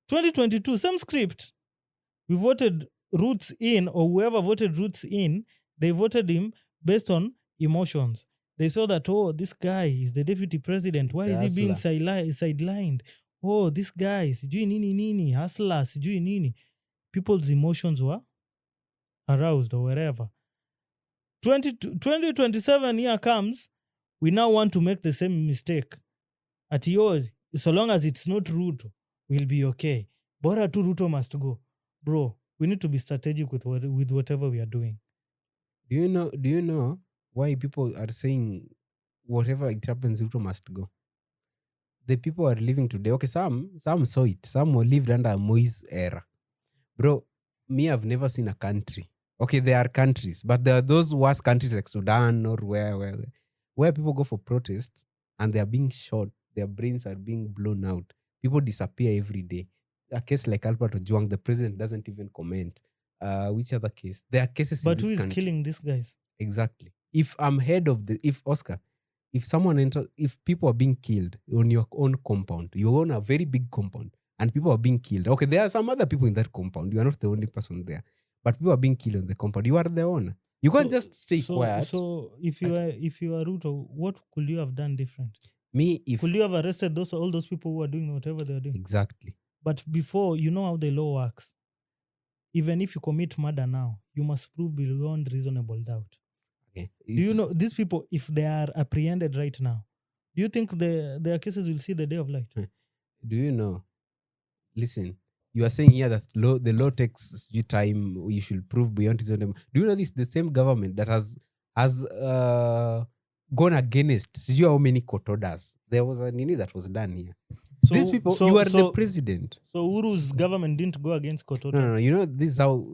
2022, same script. We voted Roots in, or whoever voted Roots in, they voted him based on emotions. They saw that, oh, this guy is the deputy president. Why is he being sidelined? Oh, this guy, sijui nini, hustler, sijui nini. People's emotions were aroused or wherever. 2027 year comes, we now want to make the same mistake. At yours, so long as it's not Ruto, we'll be okay. Bora tu Ruto must go. Bro, we need to be strategic with whatever we are doing. Do you know why people are saying whatever it happens, Ruto must go? The people are living today. Okay, some saw it. Some were lived under Moise era. Bro, me, I've never seen a country. Okay, there are countries, but there are those worse countries like Sudan or where people go for protests and they are being shot. Their brains are being blown out. People disappear every day. A case like Albert Ojwang, the president doesn't even comment. Which other case? There are cases in But this who is country. killing these guys? Exactly. If I'm head of if someone enters, if people are being killed on your own compound, you own a very big compound, and people are being killed. Okay, there are some other people in that compound. You are not the only person there, but people are being killed on the compound. You are the owner. You can't just stay quiet. So if you are Ruto, what could you have done different? If could you have arrested all those people who are doing whatever they are doing? Exactly. But before, you know how the law works. Even if you commit murder now, you must prove beyond reasonable doubt. Okay. Do you know these people, if they are apprehended right now, do you think their cases will see the day of light? Do you know? Listen, you are saying here that the law takes you time. You should prove beyond reasonable. Do you know this? The same government that has gone against. See how many court orders. There was a nini that was done here. So, these people, you are the president. So Uru's government didn't go against court orders. No. You know, this is how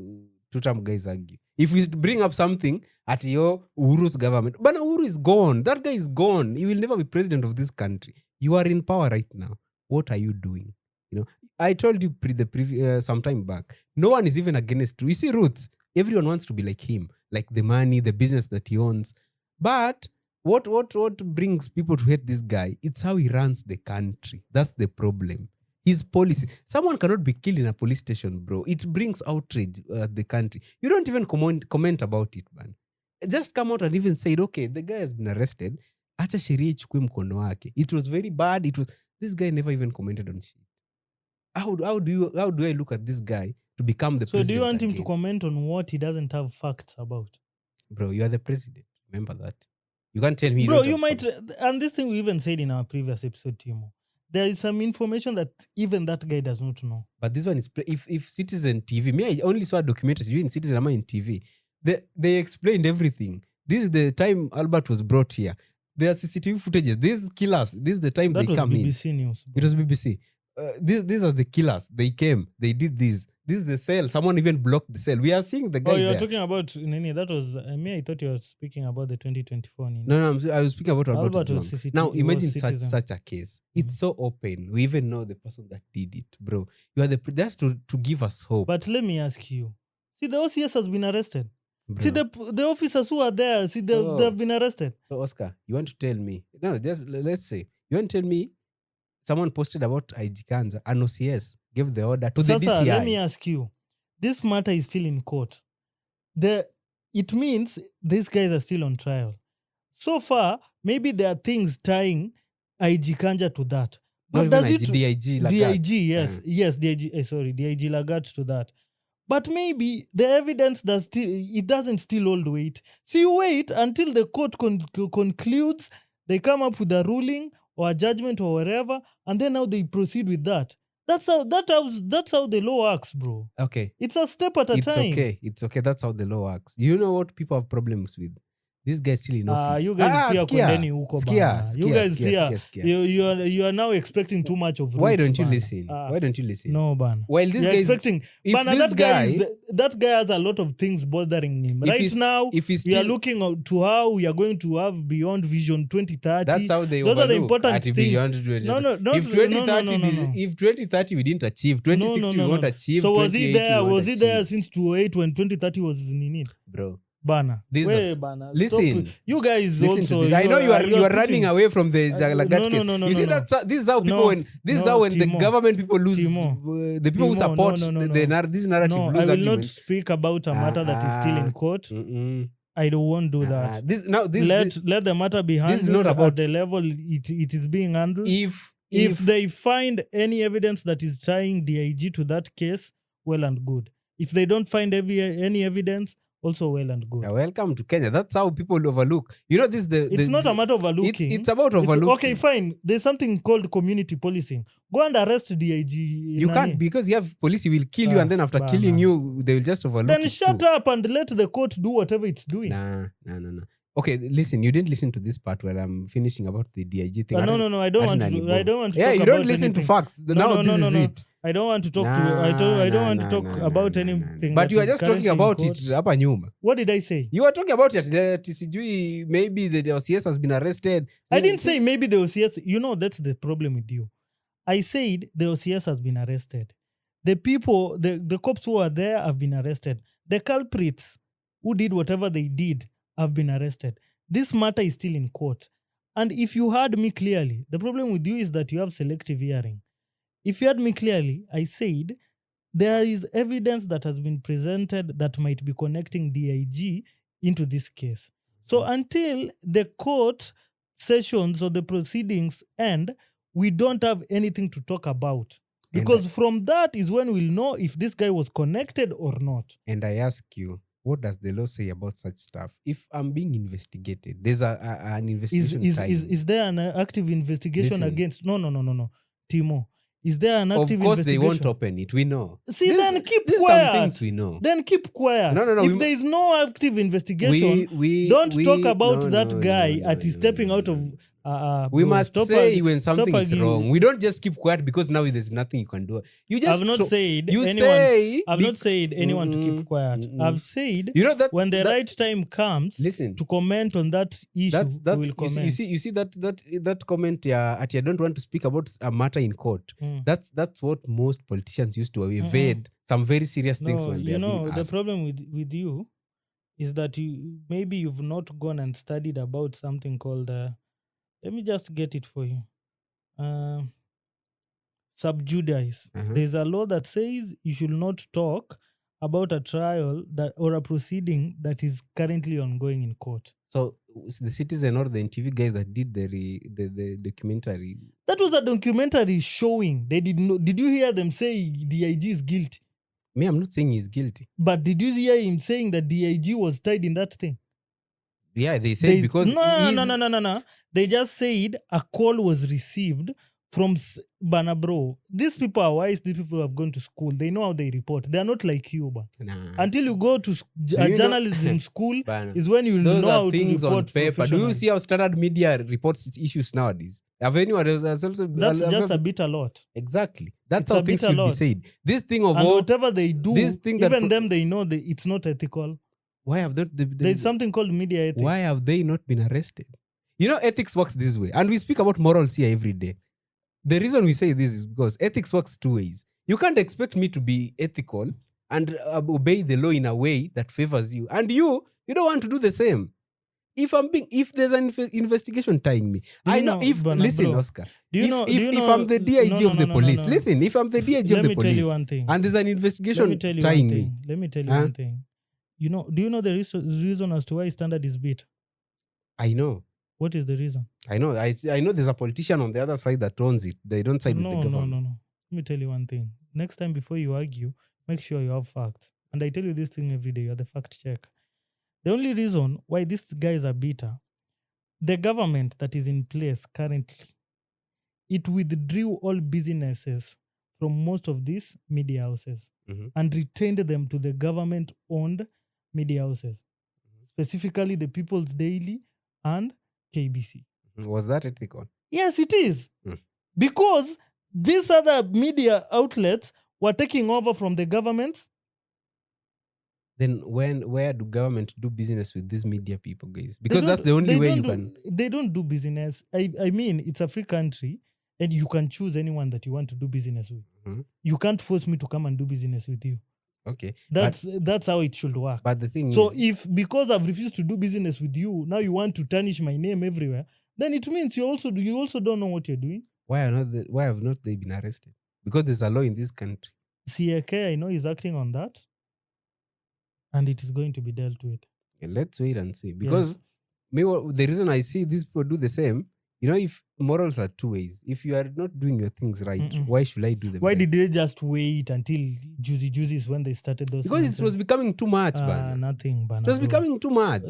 two-term guys argue. If we bring up something at your Uru's government, but Uru is gone. That guy is gone. He will never be president of this country. You are in power right now. What are you doing? You know, I told you some time back. No one is even against you. You see, Roots. Everyone wants to be like him, like the money, the business that he owns. But what brings people to hate this guy? It's how he runs the country. That's the problem. His policy. Someone cannot be killed in a police station, bro. It brings outrage at the country. You don't even comment about it, man. Just come out and even say, okay, the guy has been arrested. Acha sheria ichukue mkono wake. It was very bad. This guy never even commented on shit. How do I look at this guy to become the president? So do you want him again? to comment on what he doesn't have facts about? Bro, you are the president. Remember that. You can't tell me. Bro, you might. And this thing we even said in our previous episode, Timo. There is some information that even that guy does not know. But this one is if Citizen TV. Me, I only saw a documentary in Citizen. I'm in TV. They explained everything. This is the time Albert was brought here. There are CCTV footages. These killers. This is the time that they come in. That was BBC News. Bro. It was BBC. these are the killers. They came. They did this. This is the cell. Someone even blocked the cell. We are seeing the guy Oh, you're there. talking about Nini. That was me. I thought you were speaking about the 2024 Nini. No, I was speaking about Albert was Albert. CCTV, Now he was imagine citizen. such a case. It's so open. We even know the person that did it, bro. You are that's to give us hope. But let me ask you. See, the OCS has been arrested. Bro. See, the officers who are there, see, they've been arrested. So, Oscar, you want to tell me? No, just let's say you want to tell me someone posted about IG Kanza and OCS gave the order to the DCI. Let me ask you. This matter is still in court. It means these guys are still on trial. So far, maybe there are things tying IG Kanja to that. But does it DIG Lagat? DIG, yes. Yes, DIG, DIG Lagat to that. But maybe the evidence doesn't still hold weight. So you wait until the court concludes, they come up with a ruling or a judgment or whatever, and then now they proceed with that. That's how the law works, bro. Okay. It's a step at a time. It's okay. That's how the law works. You know what people have problems with? This guy still in office. You guys fear kondeni huko bana. You guys fear. You are now expecting too much of roots. Why don't you listen? Why don't you listen? No, bana. While this guy expecting, bana, that guy has a lot of things bothering him. Right now, we are looking to how we are going to have Beyond Vision 2030. That's how they Those are the important things. No. If 2030 we didn't achieve, 2060 we won't achieve. So was he there? Was he there since 2008 when 2030 was in need? Bro. Bana. Bana. Listen. You guys listen also. I know you are running away from the Lagat case. No, you see this is how people when the government people lose the people who support this narrative lose I will not speak about a matter that is still in court. I don't want to do that. Let the matter be handled at the level it is being handled. If they find any evidence that is tying DIG to that case, well and good. If they don't find any evidence, also well and good. Welcome to Kenya. That's how people overlook. You know, it's not a matter of overlooking. It's about overlooking. Okay, fine. There's something called community policing. Go and arrest DIG. You can't, because you have police will kill you, and then after killing you, they will just overlook. Then shut up and let the court do whatever it's doing. No. Okay, listen. You didn't listen to this part while I'm finishing about the DIG thing. No. I don't want to. I don't want to. Yeah, talk you don't about listen anything. to facts. Now this is it. I don't want to talk I don't want to talk about anything. But you are just talking about it hapa nyuma. What did I say? You are talking about it that maybe the OCS has been arrested. I didn't say maybe the OCS. You know, that's the problem with you. I said the OCS has been arrested. The people, the cops who are there have been arrested. The culprits who did whatever they did have been arrested. This matter is still in court. And if you heard me clearly, the problem with you is that you have selective hearing. If you heard me clearly, I said there is evidence that has been presented that might be connecting DIG into this case. So until the court sessions or the proceedings end, we don't have anything to talk about. Because from that is when we'll know if this guy was connected or not. And I ask you, what does the law say about such stuff? If I'm being investigated, there's an investigation is there an active investigation against... No. Timo. Is there an active investigation? Of course, they won't open it. We know. See, then keep quiet. Some things we know. Then keep quiet. No. If there is no active investigation, don't talk about that guy stepping out of... we must say when something is wrong. We don't just keep quiet because now there's nothing you can do. You just I've not said anyone to keep quiet. I've said when the right time comes to comment on that issue, we will comment. You see that comment at I don't want to speak about a matter in court. That's what most politicians used to evade some very serious things when they are being asked. The problem with you is that maybe you've not gone and studied about something called let me just get it for you. Sub judice. There's a law that says you should not talk about a trial or a proceeding that is currently ongoing in court. So the Citizen or the NTV guys that did the documentary. That was a documentary showing. They did you hear them say DIG is guilty? Me, I'm not saying he's guilty. But did you hear him saying that DIG was tied in that thing? Yeah, they said because... No. They just said a call was received Bana bro, these people are wise. These people have gone to school. They know how they report. They are not like you, but until you go to journalism school is when you those know are how things to on report paper. Do you see how standard media reports its issues nowadays? Have anyone else also? That's just a bit a lot. Exactly. That's It's how a things bit a should be lot. said. This thing of And all, whatever they do, this thing that even them, they know that it's not ethical. why have they, There's something called media ethics. why have they not been arrested? You know, ethics works this way, and we speak about morals here every day. The reason we say this is because ethics works two ways. You can't expect me to be ethical and obey the law in a way that favors you, and you don't want to do the same. If there's an investigation tying me, I know. Listen, bro, Oscar. If I'm the DIG of the police, no. listen. If I'm the DIG of the Let me tell you police, one thing. and there's an investigation tying me, Let me tell you one thing. Do you know the reason as to why standard is beat? I know. What is the reason? I know. I know there's a politician on the other side that owns it. They don't side with the government. No. Let me tell you one thing. Next time before you argue, make sure you have facts. And I tell you this thing every day. You're the fact check. The only reason why these guys are bitter, the government that is in place currently, it withdrew all businesses from most of these media houses and retained them to the government-owned media houses, specifically the People's Daily and KBC. Was that ethical? Yes, it is. Because these other media outlets were taking over from the government. Then where do government do business with these media people, guys? Because that's the only way you can. They don't do business. I mean, it's a free country, and you can choose anyone that you want to do business with. You can't force me to come and do business with you. Okay. That's how it should work. But the thing so is, if because I've refused to do business with you, now you want to tarnish my name everywhere, then it means you also don't know what you're doing. Why have not they been arrested? Because there's a law in this country. CAK, I know, is acting on that. And it is going to be dealt with. Okay, let's wait and see. Because the reason I see these people do the same, if morals are two ways. If you are not doing your things right, why should I do them? Why did they just wait until Juicy is when they started those? Because it was becoming too much, man. Nothing, Bana. It was becoming too much.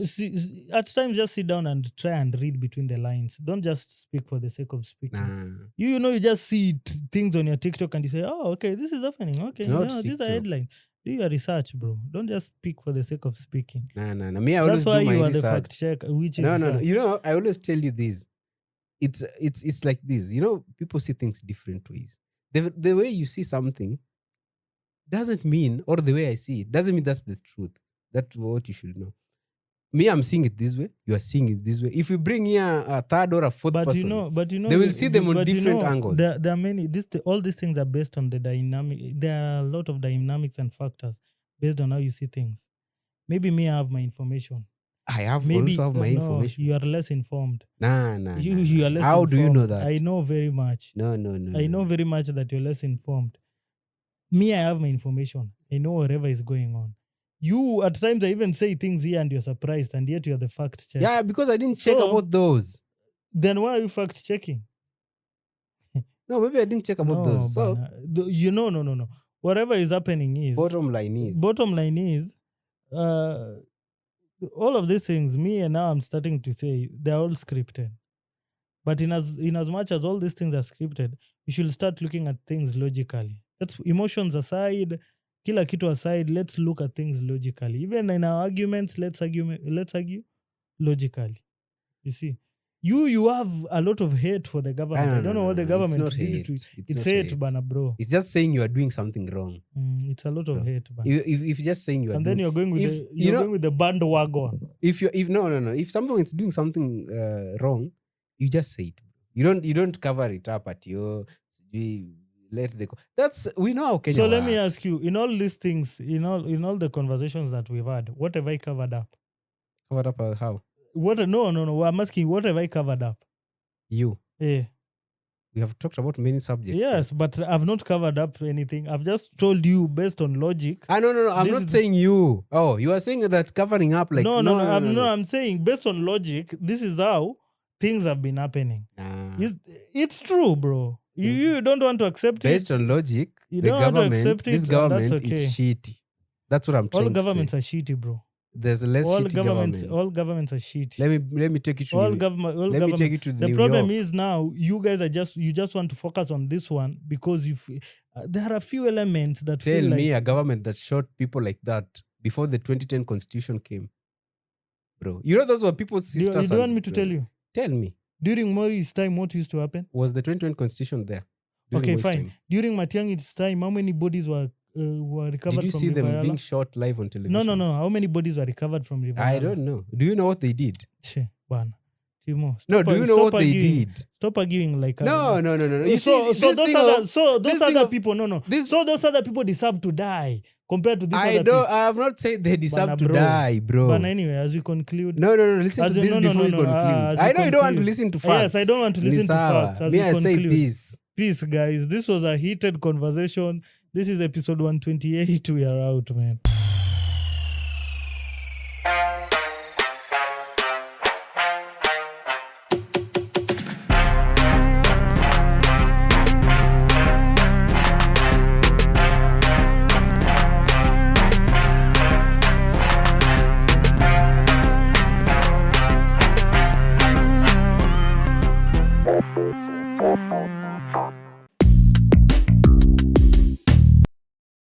At times, just sit down and try and read between the lines. Don't just speak for the sake of speaking. Nah. You just see things on your TikTok and you say, oh, okay, this is happening. Okay, these are headlines. Do your research, bro. Don't just speak for the sake of speaking. Nah. Me, I always do my research. That's why you are the fact check. No. I always tell you this. It's like this. People see things different ways. The way you see something doesn't mean, or the way I see it, doesn't mean that's the truth. That's what you should know. Me, I'm seeing it this way. You are seeing it this way. If you bring here a third or a fourth person, they will see them on different angles. There are many. All these things are based on the dynamic. There are a lot of dynamics and factors based on how you see things. Maybe me, I have my information. I also have my information. You are less informed. Nah. You are less How informed. do you know that? I know very much. No. I know very much that you're less informed. Me, I have my information. I know whatever is going on. You, at times, I even say things here and you're surprised, and yet you're the fact check. Yeah, because I didn't check about those. Then why are you fact checking? No, maybe I didn't check about those. So, no. Whatever is happening is. Bottom line is. All of these things, me and now I'm starting to say, they're all scripted. But in as much as all these things are scripted, you should start looking at things logically. That's emotions aside, kila kitu aside, let's look at things logically. Even in our arguments, let's argue logically. You see, you have a lot of hate for the government. I don't know what the government did to you. It's hate, Bana, bro. It's just saying you are doing something wrong. It's a lot of hate, Bana. If you're just saying you are, and then you're going with the bandwagon. If someone is doing something wrong, you just say it. You don't cover it up at your. We know how Kenya. So let me ask you: in all these things, in all the conversations that we've had, what have I covered up? Covered up how? No. I'm asking, what have I covered up? You. Yeah. We have talked about many subjects. Yes, but I've not covered up anything. I've just told you based on logic. No. I'm not saying you. Oh, you are saying that covering up like No. I'm saying based on logic, this is how things have been happening. Nah. It's true, bro. You don't want to accept based on logic. This government is shitty. That's what I'm saying. All governments are shitty, bro. There's less all shitty governments, governments. all governments are shit. Let me take you to All New, government, all let me government. take you to The New problem York. is now you guys are you just want to focus on this one because there are a few elements that Tell feel me like a government that shot people like that before the 2010 constitution came. Bro, you know those were people's you sisters. don't want me to tell you. Tell me. During Mori's time, what used to happen? Was the 2020 constitution there? During Okay, Moi's fine. time? During Matiang's time, how many bodies were recovered Did you from see them River being Yala? shot live on television? No. How many bodies were recovered from River I Yala? don't know. Do you know what they did? Che, bana. Timo, No, do you know what they arguing. did? Stop arguing like No. You so see, those thing other of- so this those thing other of- people this- so those other people deserve to die compared to these I other don't. people. I have not said they deserve Bana, to bro. die, bro. But anyway, as we conclude, No. Listen as to we- this no, before you conclude. as I we know you don't want to conclude. listen to facts. Yes, I don't want to listen to Nisawa. facts. As Me, we I say conclude. peace. Peace, guys. This was a heated conversation. This is episode 128. We are out, man.